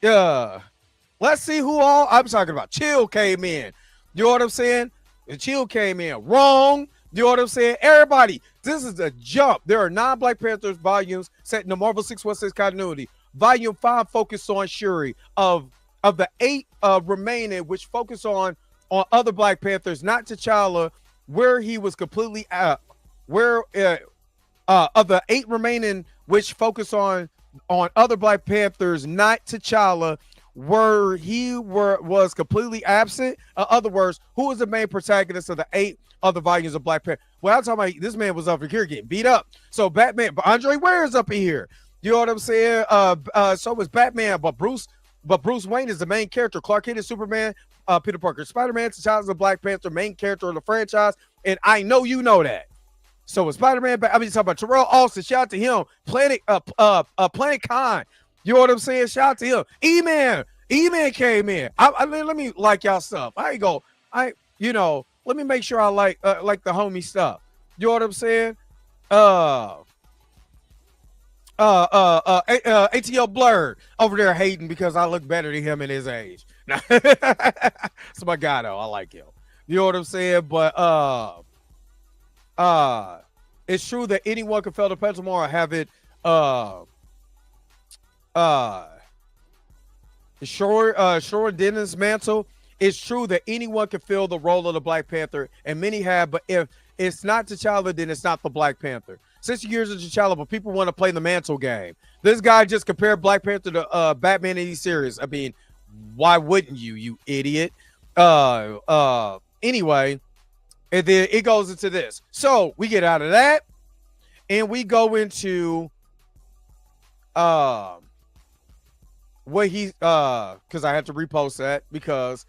Let's see who all I'm talking about. Chill came in. You know what I'm saying? And Chill came in. Wrong. You know what I'm saying? Everybody, this is a jump. There are 9 Black Panthers volumes set in the Marvel 616 continuity. Volume 5 focused on Shuri. Of the 8 remaining, which focus on other Black Panthers, not T'Challa, where he was completely where of the 8 remaining, which focus on other Black Panthers, not T'Challa, where he was completely absent. In other words, who was the main protagonist of the 8 other volumes of Black Panther? Well, I'm talking about this man was up here getting beat up. So Batman, but Andre Ware is up in here. You know what I'm saying? So was Batman, but Bruce Wayne is the main character. Clark Kent is Superman. Peter Parker, Spider-Man. T'Challa is the Black Panther, main character of the franchise, and I know you know that. So with Spider-Man, I mean, talking about Terrell Austin. Shout out to him. Planet Con. You know what I'm saying? Shout out to him. E-Man came in. Let me like y'all stuff. Let me make sure I like the homie stuff. You know what I'm saying? ATL Blurred over there hating because I look better than him in his age. That's my guy though. I like him. You know what I'm saying? But it's true that anyone can fail the pencil tomorrow. Have it Shore Dennis mantle. It's true that anyone can fill the role of the Black Panther, and many have, but if it's not T'Challa, then it's not the Black Panther. 60 years of T'Challa, but people want to play the mantle game. This guy just compared Black Panther to Batman in these series. I mean, why wouldn't you idiot? Anyway, and then it goes into this. So we get out of that, and we go into what he because I had to repost that because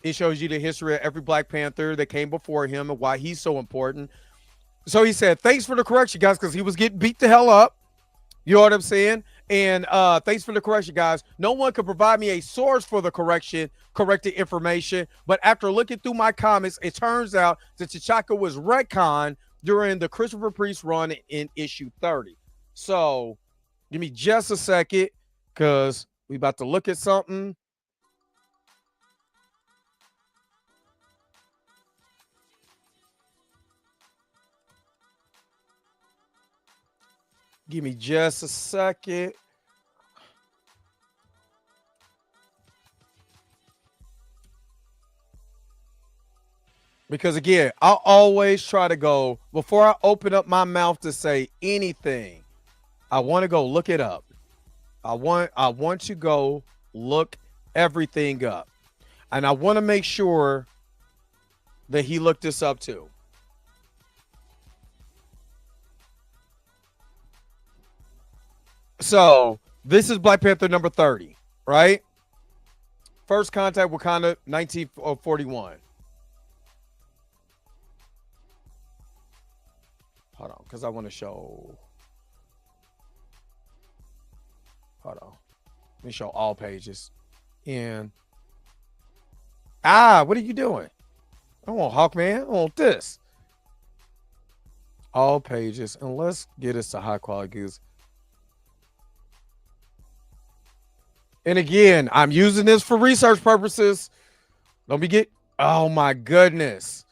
it shows you the history of every Black Panther that came before him and why he's so important. So he said, thanks for the correction, guys, because he was getting beat the hell up. You know what I'm saying? And thanks for the correction, guys. No one could provide me a source for the corrected information. But after looking through my comments, it turns out that T'Chaka was retconned during the Christopher Priest run in issue 30. So give me just a second because we about to look at something. Give me just a second. Because again, I always try to go, before I open up my mouth to say anything, I want to go look it up. I want to go look everything up. And I want to make sure that he looked this up too. So this is Black Panther number 30, right? First contact Wakanda, 1941. Hold on, because I want to show. Hold on. Let me show all pages. And what are you doing? I want Hawkman. I want this. All pages. And let's get us to high quality goods. And again, I'm using this for research purposes. Don't be get. Oh my goodness.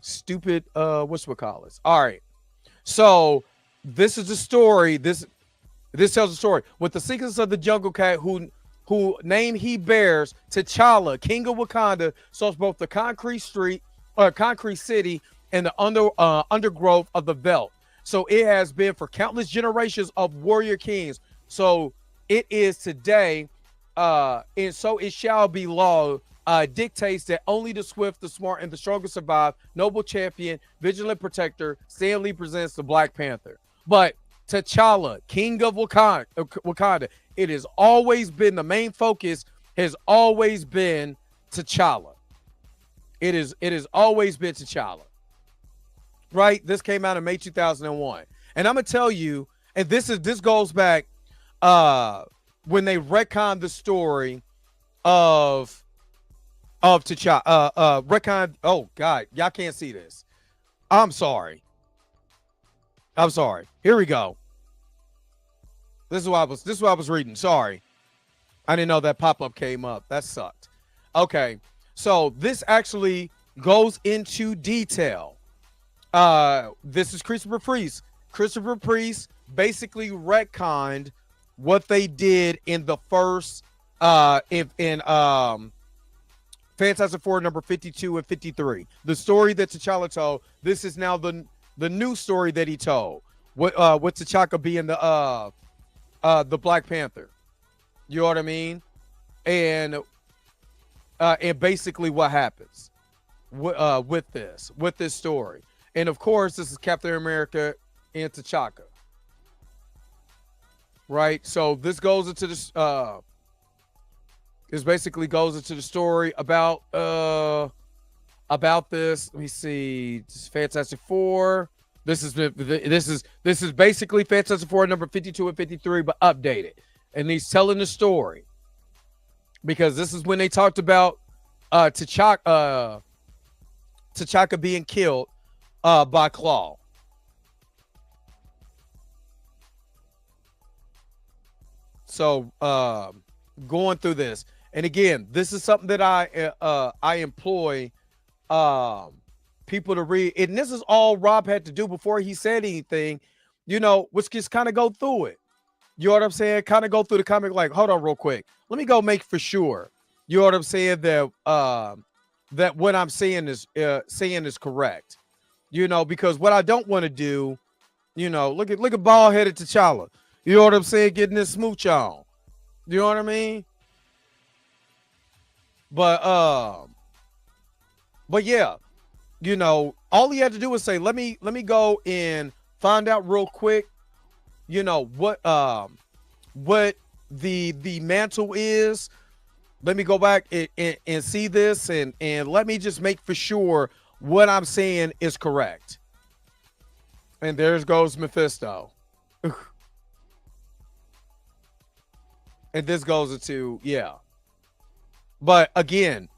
Stupid whatchamacallits. All right. So this is the story. This tells the story. With the secrets of the jungle cat who name he bears, T'Challa, king of Wakanda, souls both the concrete city and the undergrowth of the veldt. So it has been for countless generations of warrior kings. So it is today, and so it shall be law. Dictates that only the swift, the smart, and the stronger survive. Noble champion, vigilant protector, Stan Lee presents the Black Panther. But T'Challa, king of Wakanda, it has always been the main focus. Has always been T'Challa. It has always been T'Challa. Right? This came out in May 2001, and I'm gonna tell you, and this goes back when they retconned the story of T'Challa, retcon. Oh God, y'all can't see this. I'm sorry. Here we go. This is what I was reading. Sorry. I didn't know that pop-up came up. That sucked. Okay. So this actually goes into detail. This is Christopher Priest. Christopher Priest basically retconned what they did in the first in Fantastic Four number 52 and 53. The story that T'Challa told. This is now the new story that he told. With T'Chaka being the Black Panther. You know what I mean? And basically what happens with this story. And of course, this is Captain America and T'Chaka. Right? So this goes into this basically goes into the story about this. Let me see. This is Fantastic Four. This is basically Fantastic Four number 52 and 53, but updated. And he's telling the story. Because this is when they talked about T'Chaka being killed by Claw. So going through this, and again, this is something that I employ people to read, and this is all Rob had to do before he said anything, was just kind of go through it. You know what I'm saying? Kind of go through the comic, like, hold on real quick. Let me go make for sure. You know what I'm saying? That what I'm saying is correct. Because what I don't want to do, look at bald-headed T'Challa. You know what I'm saying? Getting this smooch on. You know what I mean? But yeah, all he had to do was say, let me go and find out real quick, what the mantle is. Let me go back and see this and let me just make for sure what I'm saying is correct. And there goes Mephisto. And this goes into, yeah. But again,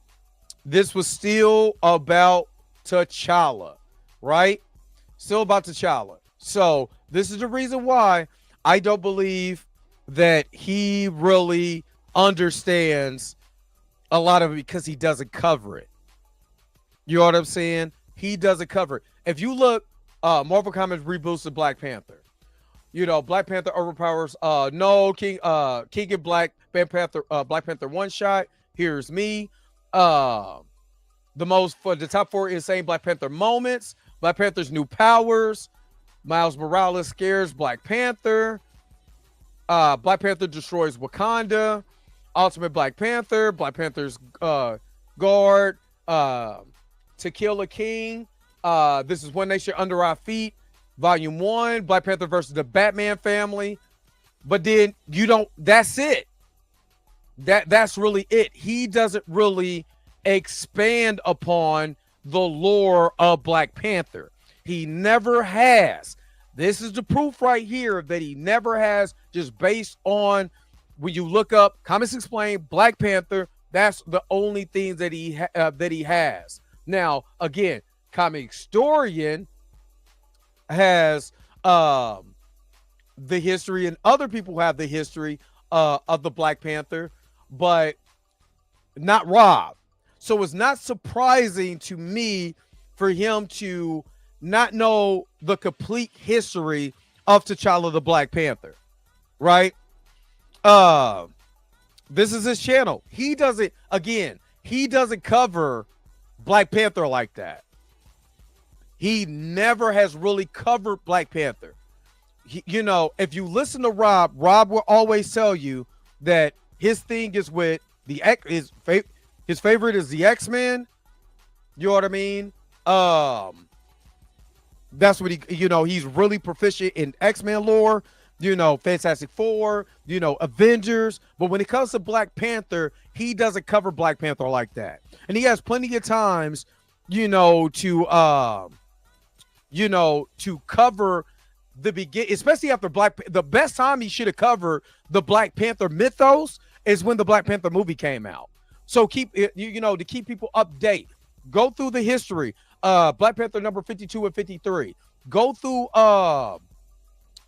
this was still about T'Challa, right? Still about T'Challa. So this is the reason why I don't believe that he really understands a lot of it, because he doesn't cover it. You know what I'm saying? He doesn't cover it. If you look, Marvel Comics reboots of Black Panther. Black Panther overpowers King and Black Panther one shot. Here's me. The top 4 insane Black Panther moments. Black Panther's new powers. Miles Morales scares Black Panther. Black Panther destroys Wakanda. Ultimate Black Panther. Black Panther's guard. To Kill a King. This is One Nation Under Our Feet. Volume 1. Black Panther versus the Batman family. But then that's it. That's really it. He doesn't really expand upon the lore of Black Panther. He never has. This is the proof right here that he never has, just based on when you look up Comics Explained, Black Panther, that's the only thing that he has. Now, again, Comic Historian has the history, and other people have the history of the Black Panther, but not Rob. So it's not surprising to me for him to not know the complete history of T'Challa the Black Panther, right? This is his channel. He doesn't cover Black Panther like that. He never has really covered Black Panther. If you listen to Rob will always tell you that his thing is with his favorite is the X-Men. You know what I mean? That's what he's really proficient in X-Men lore, Fantastic Four, Avengers. But when it comes to Black Panther, he doesn't cover Black Panther like that. And he has plenty of times, to cover the begin, especially after the best time he should have covered the Black Panther mythos is when the Black Panther movie came out. So to keep people update, go through the history. Black Panther number 52 and 53. Go through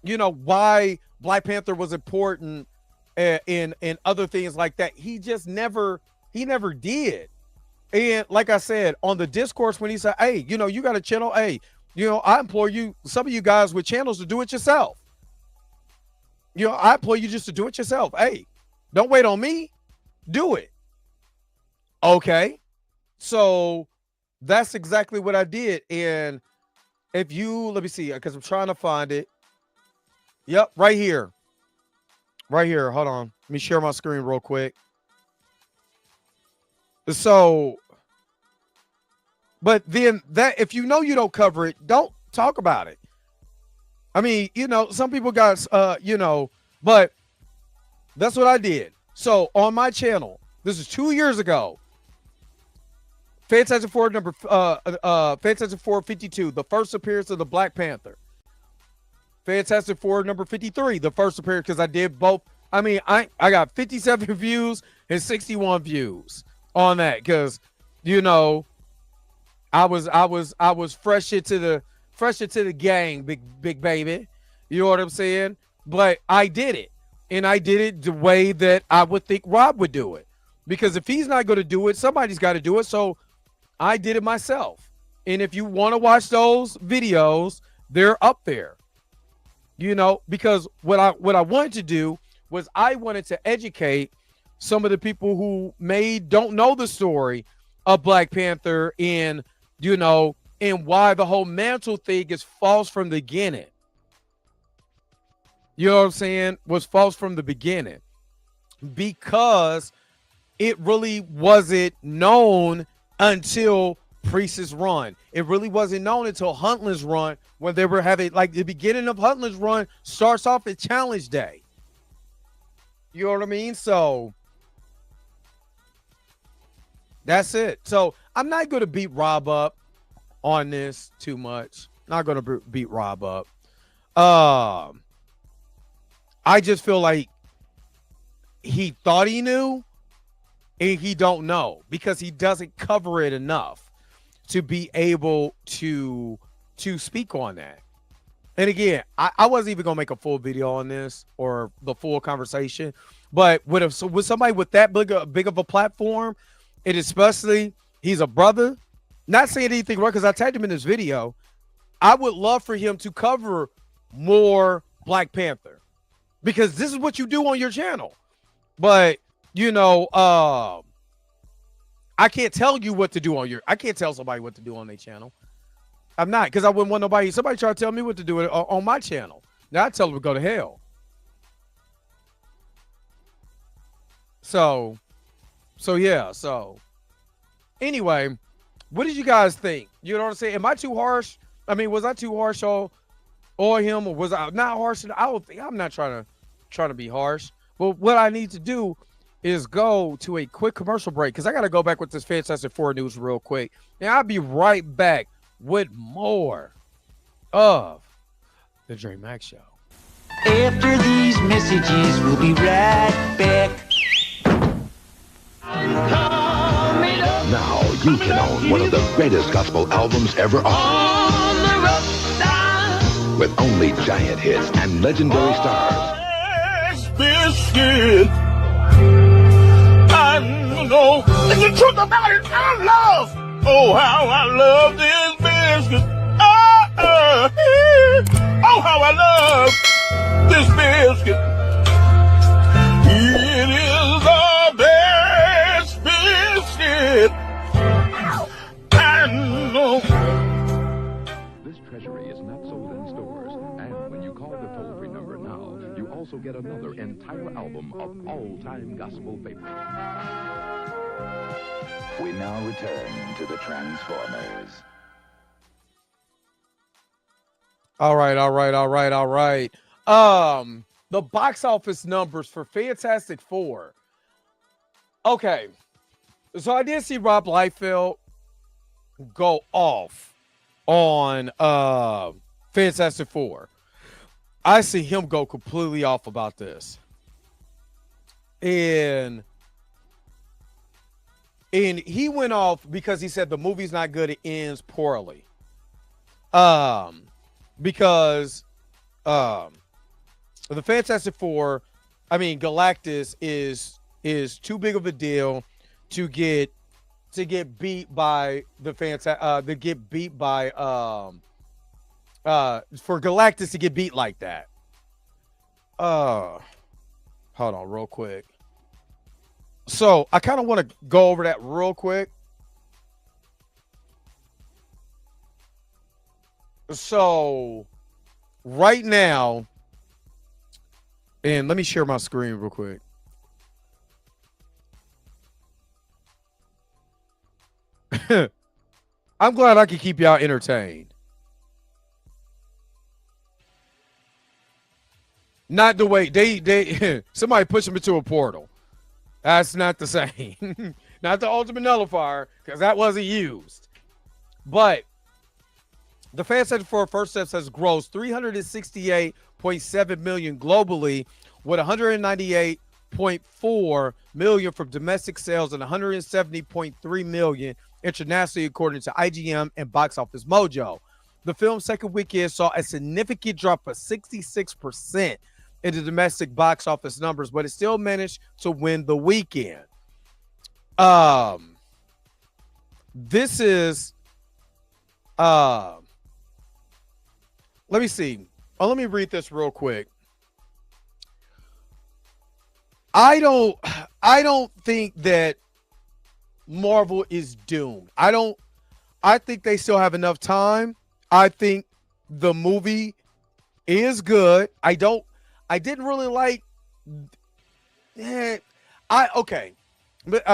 why Black Panther was important and other things like that. He just never did. And like I said on the discourse, when he said, "Hey, you got a channel. Hey, I implore you, some of you guys with channels, to do it yourself. I implore you just to do it yourself. Hey, don't wait on me. Do it." Okay, so that's exactly what I did. And if you let me see, because I'm trying to find it. Yep, right here. Right here. Hold on. Let me share my screen real quick. So, but then that, if you don't cover it, don't talk about it. I mean, some people got, but that's what I did. So on my channel, this is 2 years ago. Fantastic Four Fantastic Four 52, the first appearance of the Black Panther. Fantastic Four number 53, the first appearance, because I did both. I mean, I got 57 views and 61 views on that, because I was fresh into the gang, big baby. You know what I'm saying? But I did it, and I did it the way that I would think Rob would do it, because if he's not going to do it, somebody's got to do it. So I did it myself. And if you want to watch those videos, they're up there. Because what I wanted to do was I wanted to educate some of the people who don't know the story of Black Panther, and and why the whole mantle thing is false from the beginning. You know what I'm saying? Was false from the beginning, because it really wasn't known until Priest's run. It really wasn't known until Huntland's run, when they were having, like, the beginning of Huntland's run starts off at Challenge Day. You know what I mean? So that's it. So I'm not going to beat Rob up on this too much. Not going to beat Rob up. I just feel like he thought he knew, and he don't know, because he doesn't cover it enough to be able to speak on that. And again, I wasn't even gonna make a full video on this or the full conversation, but with somebody with that big of a platform, and especially he's a brother, not saying anything wrong, because I tagged him in this video, I would love for him to cover more Black Panther, because this is what you do on your channel. But I can't tell you what to do I can't tell somebody what to do on their channel. I'm not, because I wouldn't want somebody try to tell me what to do on my channel. Now I tell them to go to hell. So yeah. So anyway, what did you guys think? You know what I'm saying? Am I too harsh? I mean, was I too harsh on him, or was I not harsh? I'm not trying to be harsh. But what I need to do is go to a quick commercial break, because I got to go back with this Fantastic Four news real quick. And I'll be right back with more of the Dre Max Show. After these messages, we'll be right back. Now you can own one of the greatest gospel albums ever on the roadside, with only giant hits and legendary stars. Biscuit. I know it's the truth about it. I love. Oh, how I love this biscuit. Oh, how I love this biscuit. It is the best biscuit. I know. This treasury is not sold in stores, and when you call the toll-free number now, you also get another entire album of all-time gospel favorites. We now return to the Transformers. All right. The box office numbers for Fantastic Four. Okay. So I did see Rob Liefeld go off on Fantastic Four. I see him go completely off about this. And he went off because he said the movie's not good, it ends poorly. Because the Fantastic Four, I mean, Galactus is too big of a deal to get beat by the to get beat by for Galactus to get beat like that. Hold on real quick. So I kind of want to go over that real quick. So right now, and let me share my screen real quick. I'm glad I can keep y'all entertained. Not the way they somebody pushed him into a portal. That's not the same. Not the ultimate nullifier, because that wasn't used. But the fan center for First Steps has grossed $368.7 million globally, with $198.4 million from domestic sales and $170.3 million internationally, according to IGM and Box Office Mojo. The film's second weekend saw a significant drop of 66% in the domestic box office numbers, but it still managed to win the weekend. This is let me see. Let me read this real quick. I don't think that Marvel is doomed. I think they still have enough time. I think the movie is good. I didn't really like But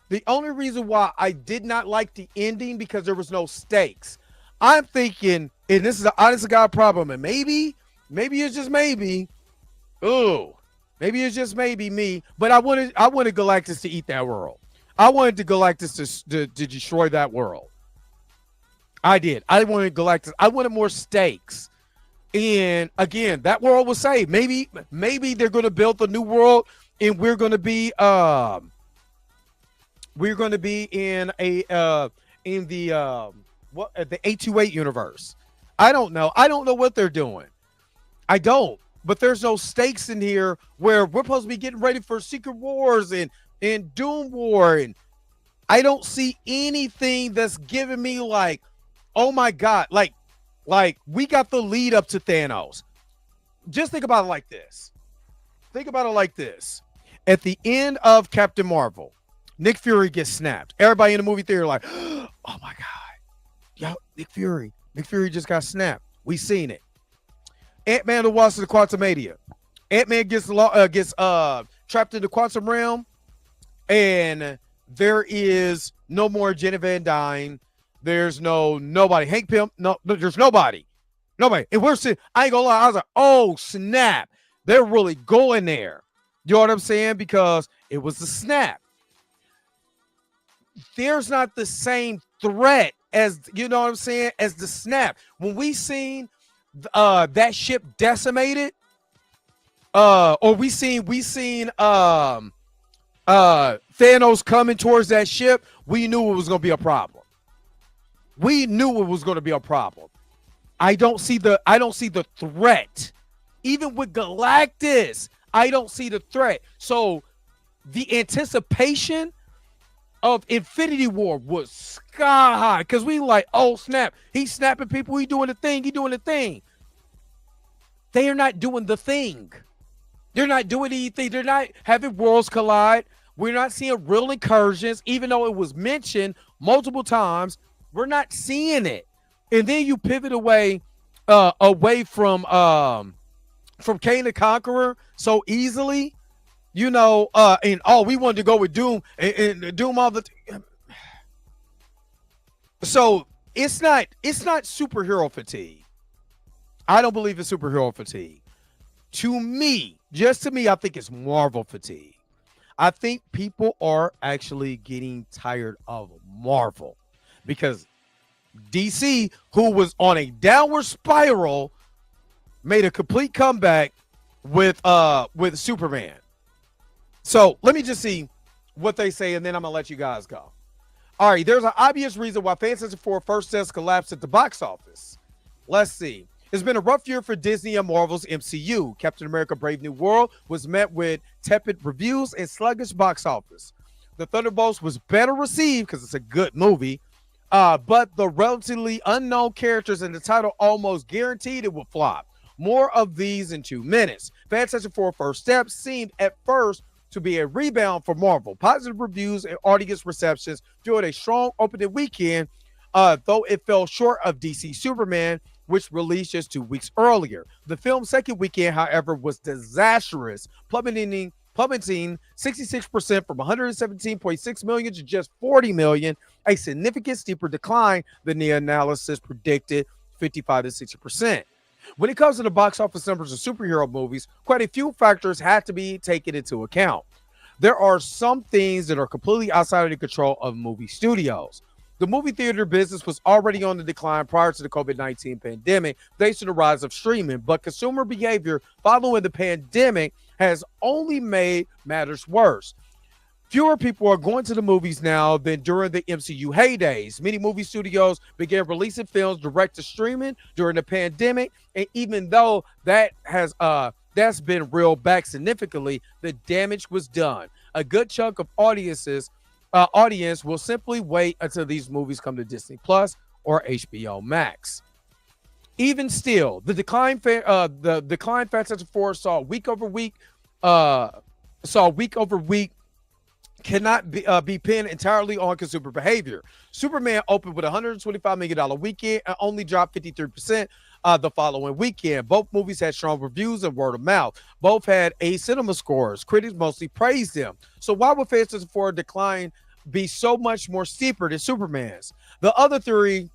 the only reason why I did not like the ending because there was no stakes. I'm thinking, and this is an honest to God problem, and maybe it's just maybe. Ooh, maybe it's just maybe me. But I wanted Galactus to eat that world. I wanted the Galactus to destroy that world. I did. I wanted Galactus. I wanted more stakes. And again, that world was saved. Maybe they're going to build the new world, and we're going to be in the 828 universe. I don't know. I don't know what they're doing. I don't. But there's no stakes in here where we're supposed to be getting ready for Secret Wars and Doom War, and I don't see anything that's giving me like, oh my God, like we got the lead up to Thanos. Just think about it like this. At the end of Captain Marvel, Nick Fury gets snapped. Everybody in the movie theater like, oh my God, yo, Nick Fury just got snapped. We seen it. Ant-Man the Wasp of the Quantumania. Ant-Man gets trapped in the quantum realm, and there is no more Jenna Van Dyne. There's nobody. Hank Pym, no, there's nobody. And we're sitting, I ain't gonna lie, I was like, oh, snap. They're really going there. You know what I'm saying? Because it was a snap. There's not the same threat as, you know what I'm saying, as the snap. When we seen that ship decimated, or we seen Thanos coming towards that ship, we knew it was gonna be a problem. I don't see the threat. Even with Galactus, I don't see the threat. So the anticipation of Infinity War was sky high because we like, oh snap, he's snapping people, he's doing the thing. They are not doing the thing. They're not doing anything. They're not having worlds collide. We're not seeing real incursions, even though it was mentioned multiple times. We're not seeing it. And then you pivot away from Kang the Conqueror so easily, you know, and we wanted to go with Doom and Doom all the so it's not superhero fatigue. I don't believe it's superhero fatigue. To me, I think it's Marvel fatigue. I think people are actually getting tired of Marvel because DC, who was on a downward spiral, made a complete comeback with Superman. So let me just see what they say, and then I'm gonna let you guys go. All right, there's an obvious reason why Fantastic Four First Steps collapsed at the box office. Let's see. It's been a rough year for Disney and Marvel's MCU. Captain America Brave New World was met with tepid reviews and sluggish box office. The Thunderbolts was better received because it's a good movie, but the relatively unknown characters in the title almost guaranteed it would flop. More of these in 2 minutes. Fantastic Four First Steps seemed at first to be a rebound for Marvel. Positive reviews and audience receptions fueled a strong opening weekend, though it fell short of DC Superman, which released just 2 weeks earlier. The film's second weekend, however, was disastrous, plummeting 66% from 117.6 million to just 40 million, a significant steeper decline than the analysis predicted, 55 to 60%. When it comes to the box office numbers of superhero movies, quite a few factors have to be taken into account. There are some things that are completely outside of the control of movie studios. The movie theater business was already on the decline prior to the COVID-19 pandemic, thanks to the rise of streaming, but consumer behavior following the pandemic has only made matters worse. Fewer people are going to the movies now than during the MCU heydays. Many movie studios began releasing films direct to streaming during the pandemic, and even though that's been reeled back significantly, the damage was done. A good chunk of audience will simply wait until these movies come to Disney Plus or HBO Max. Even still, the decline Fantastic Four saw week over week cannot be pinned entirely on consumer behavior. Superman opened with a $125 million weekend and only dropped 53% the following weekend. Both movies had strong reviews and word of mouth. Both had A cinema scores. Critics mostly praised them. So why would Fantastic Four decline be so much more steeper than Superman's? The other theory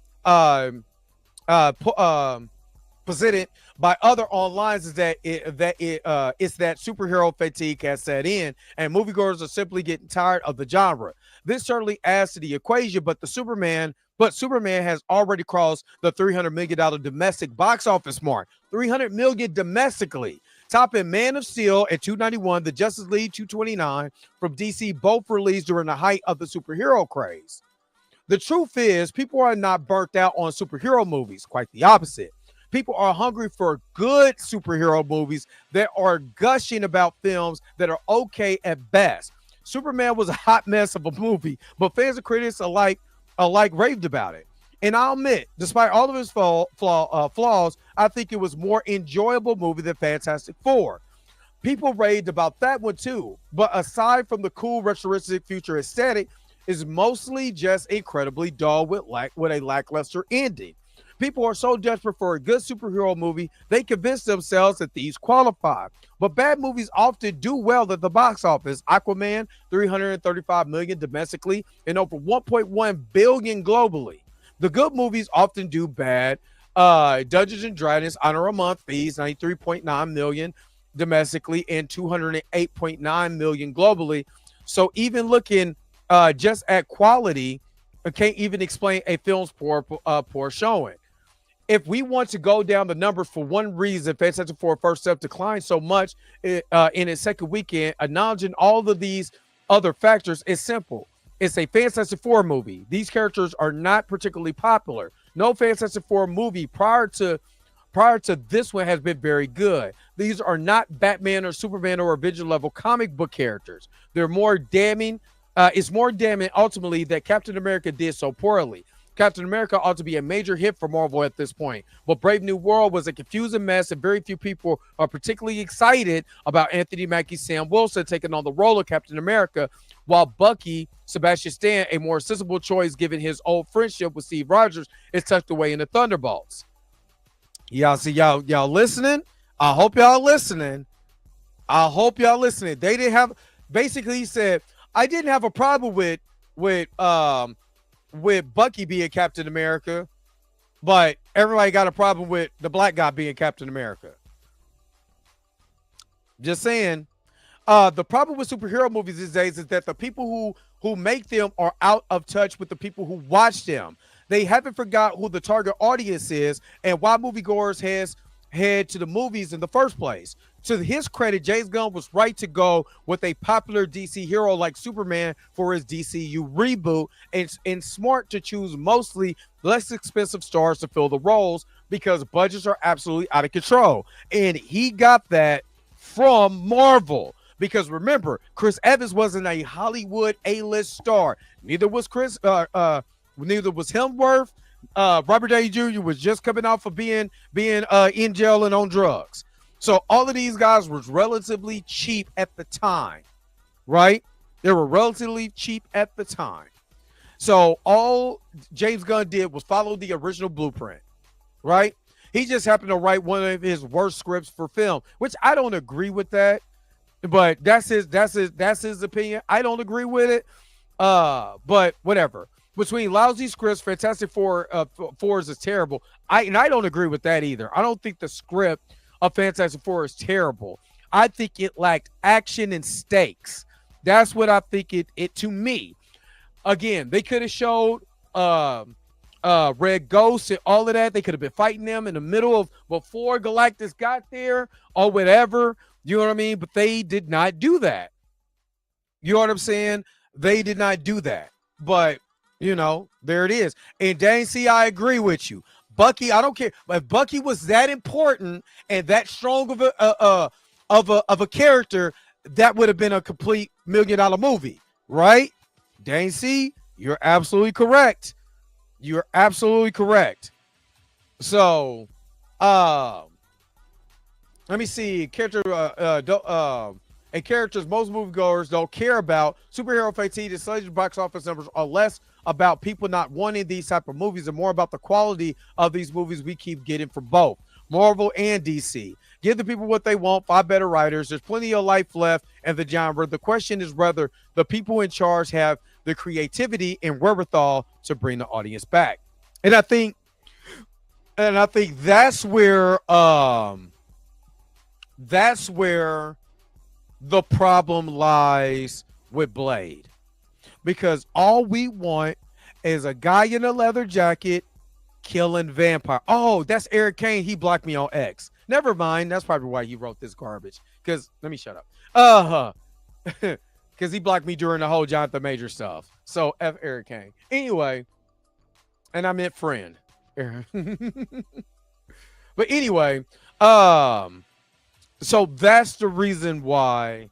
presented by other online is that it's that superhero fatigue has set in and moviegoers are simply getting tired of the genre. This certainly adds to the equation, but Superman has already crossed the $300 million domestic box office mark. $300 million domestically, topping Man of Steel at $291, the Justice League $229 from DC, both released during the height of the superhero craze. The truth is, people are not burnt out on superhero movies. Quite the opposite. People are hungry for good superhero movies that are gushing about films that are okay at best. Superman was a hot mess of a movie, but fans and critics alike raved about it. And I'll admit, despite all of his flaws, I think it was more enjoyable movie than Fantastic Four. People raved about that one too, but aside from the cool retroristic future aesthetic, is mostly just incredibly dull with a lackluster ending. People are so desperate for a good superhero movie, they convince themselves that these qualify. But bad movies often do well at the box office. Aquaman, $335 million domestically and over $1.1 billion globally. The good movies often do bad. Dungeons and Dragons, Honor Among Thieves, $93.9 million domestically and $208.9 million globally. So even looking just at quality, I can't even explain a film's poor showing. If we want to go down the numbers for one reason, Fantastic Four First Step declined so much in its second weekend, acknowledging all of these other factors is simple. It's a Fantastic Four movie. These characters are not particularly popular. No Fantastic Four movie prior to this one has been very good. These are not Batman or Superman or Avenger level comic book characters. They're more damning. It's more damning ultimately that Captain America did so poorly. Captain America ought to be a major hit for Marvel at this point. But Brave New World was a confusing mess, and very few people are particularly excited about Anthony Mackie's Sam Wilson taking on the role of Captain America, while Bucky, Sebastian Stan, a more sensible choice given his old friendship with Steve Rogers, is tucked away in the Thunderbolts. Y'all see, y'all listening? I hope y'all listening. They didn't have, basically he said, I didn't have a problem with Bucky being Captain America, but everybody got a problem with the black guy being Captain America. Just saying. The problem with superhero movies these days is that the people who make them are out of touch with the people who watch them. They haven't forgot who the target audience is and why moviegoers head to the movies in the first place. To his credit, James Gunn was right to go with a popular DC hero like Superman for his DCU reboot, and smart to choose mostly less expensive stars to fill the roles, because budgets are absolutely out of control. And he got that from Marvel. Because remember, Chris Evans wasn't a Hollywood A-list star. Neither was neither was Hemsworth. Robert Downey Jr. was just coming out for being in jail and on drugs. So all of these guys was relatively cheap at the time, right? They were relatively cheap at the time. So all James Gunn did was follow the original blueprint, right? He just happened to write one of his worst scripts for film, which I don't agree with that, but that's his opinion. I don't agree with it. But whatever. Between lousy scripts, Fantastic Four is terrible. I don't agree with that either. I don't think the script of Fantastic Four is terrible. I think it lacked action and stakes. That's what I think it to me. Again, they could have showed Red Ghost and all of that. They could have been fighting them in the middle of before Galactus got there or whatever. You know what I mean? But they did not do that. You know what I'm saying? They did not do that. But you know, there it is. And Dane, see, I agree with you. Bucky, I don't care. If Bucky was that important and that strong of a character, that would have been a complete $1 million movie, right? Dane, see, you're absolutely correct. You're absolutely correct. So, let me see. Characters most moviegoers don't care about superhero fatigue and sluggish box office numbers are less about people not wanting these type of movies and more about the quality of these movies we keep getting from both Marvel and DC. Give the people what they want, 5 better writers. There's plenty of life left in the genre. The question is whether the people in charge have the creativity and wherewithal to bring the audience back. And I think that's where the problem lies with Blade. Because all we want is a guy in a leather jacket killing vampire. Oh, that's Eric Kane. He blocked me on X. Never mind. That's probably why he wrote this garbage. Because, let me shut up. Because he blocked me during the whole Jonathan Major stuff. So, F Eric Kane. Anyway, and I meant friend. But anyway, so that's the reason why,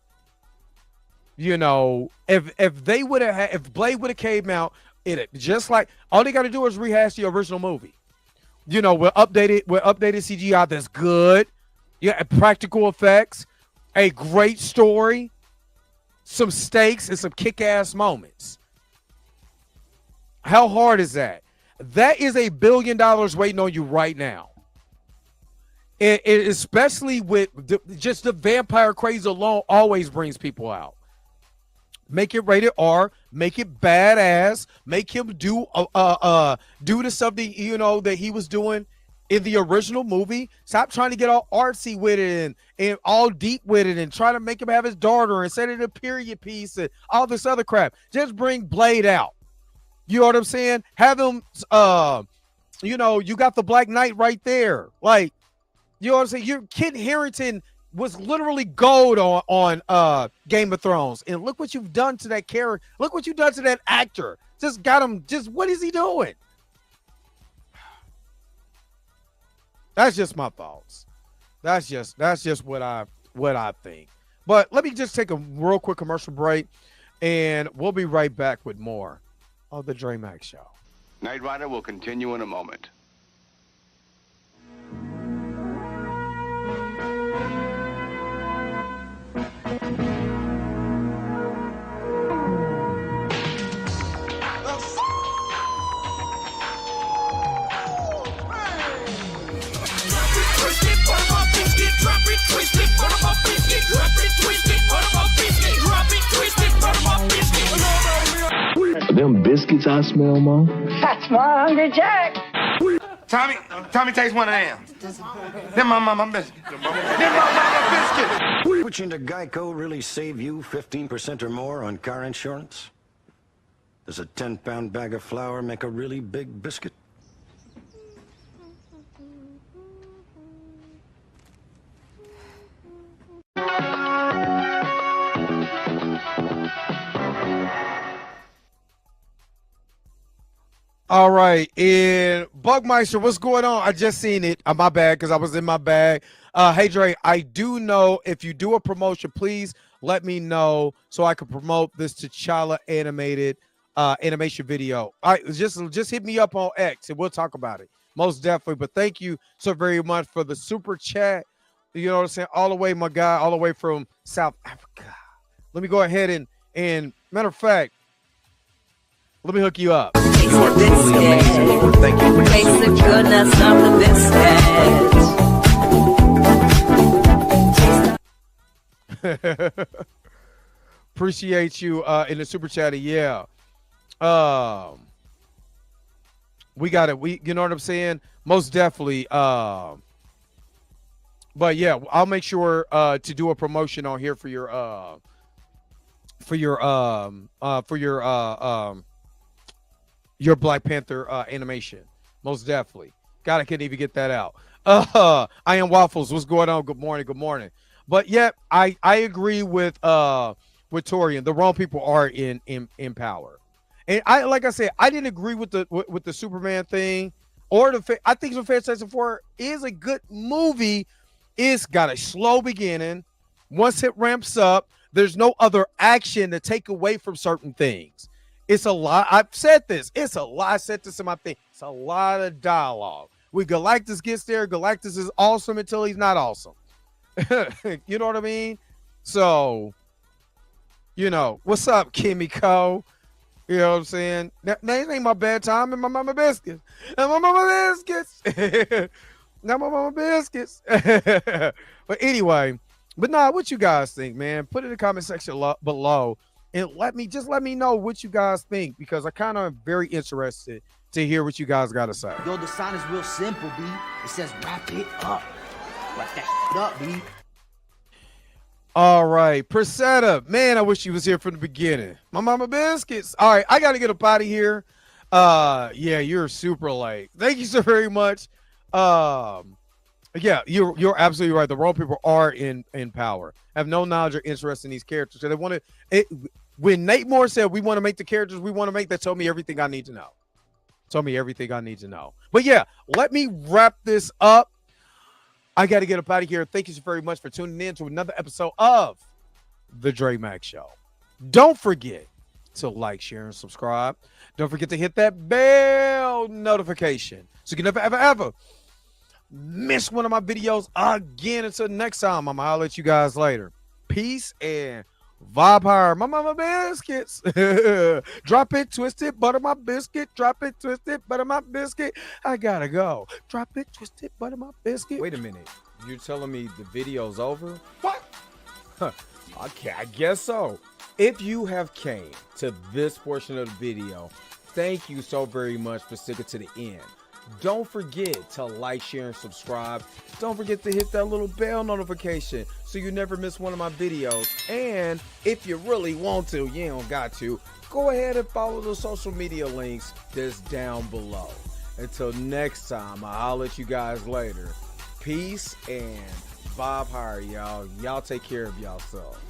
you know, if Blade would have came out, just like all they got to do is rehash the original movie. You know, with updated CGI that's good, yeah, practical effects, a great story, some stakes, and some kick-ass moments. How hard is that? That is $1 billion waiting on you right now. Especially with just the vampire craze alone always brings people out. Make it rated R, make it badass, make him do the stuff that, you know, that he was doing in the original movie. Stop trying to get all artsy with it and all deep with it and try to make him have his daughter and set it a period piece and all this other crap. Just bring Blade out. You know what I'm saying? Have him, you know, you got the Black Knight right there. Like, you know what I'm saying? Your Kit Harington was literally gold on Game of Thrones. And look what you've done to that character. Look what you've done to that actor. Just got him. Just what is he doing? That's just my thoughts. That's just what I think. But let me just take a real quick commercial break, and we'll be right back with more of the Dre Max Show. Knight Rider will continue in a moment. Them biscuits I smell, Mom. That's my Hungry Jack. Tommy takes one of them. Them my mama biscuit. Them my mama biscuit. Switching to Geico really save you 15% or more on car insurance? Does a 10-pound bag of flour make a really big biscuit? All right, and Bugmeister, what's going on? I just seen it. My bad, because I was in my bag. Hey Dre, I do know if you do a promotion, please let me know so I can promote this T'Challa animated animation video. All right, just hit me up on X and we'll talk about it. Most definitely. But thank you so very much for the super chat. You know what I'm saying? All the way, my guy, all the way from South Africa. Let me go ahead and matter of fact, let me hook you up. Taste the biscuit. Thank you. Taste the goodness of the biscuit. Appreciate you in the super chat. Yeah. We got it. You know what I'm saying? Most definitely. But yeah, I'll make sure to do a promotion on here for your Black Panther animation. Most definitely. God, I couldn't even get that out. I am Waffles. What's going on? Good morning. Good morning. But yeah, I agree with Torian. The wrong people are in power. And like I said, I didn't agree with the Superman thing or I think the Fantastic Four is a good movie. It's got a slow beginning. Once it ramps up, there's no other action to take away from certain things. It's a lot. I've said this. It's a lot. I said this in my thing. It's a lot of dialogue. When Galactus gets there, Galactus is awesome until he's not awesome. You know what I mean? So, what's up, Kimiko? You know what I'm saying? That ain't my bad time and my mama biscuits. And my mama biscuits. Not my mama biscuits. But anyway, what you guys think, man? Put it in the comment section below and let me know what you guys think, because I kind of am very interested to hear what you guys got to say. Yo, the sign is real simple, B. It says wrap it up. Wrap that up, B. All right, Presetta, man, I wish you was here from the beginning. My mama biscuits. All right, I got to get up out of here. Yeah, you're super late. Thank you so very much. Yeah, you're absolutely right. The wrong people are in power, have no knowledge or interest in these characters. So they want to. When Nate Moore said we want to make the characters we want to make, that told me everything I need to know. Told me everything I need to know. But yeah, let me wrap this up. I got to get up out of here. Thank you so very much for tuning in to another episode of The Dre Mac Show. Don't forget to like, share, and subscribe. Don't forget to hit that bell notification so you can never, ever, ever miss one of my videos again. Until next time, I'm going to holler at you guys later. Peace and vibe higher. My mama biscuits. Drop it, twist it, butter my biscuit. Drop it, twist it, butter my biscuit. I gotta go. Drop it, twist it, butter my biscuit. Wait a minute. You're telling me the video's over? What? Okay, I guess so. If you have came to this portion of the video, thank you so very much for sticking to the end. Don't forget to like, share, and subscribe. Don't forget to hit that little bell notification so you never miss one of my videos. And if you really want to, you don't got to, go ahead and follow the social media links that's down below. Until next time, I'll let you guys later. Peace and vibe higher, y'all. Y'all take care of yourself.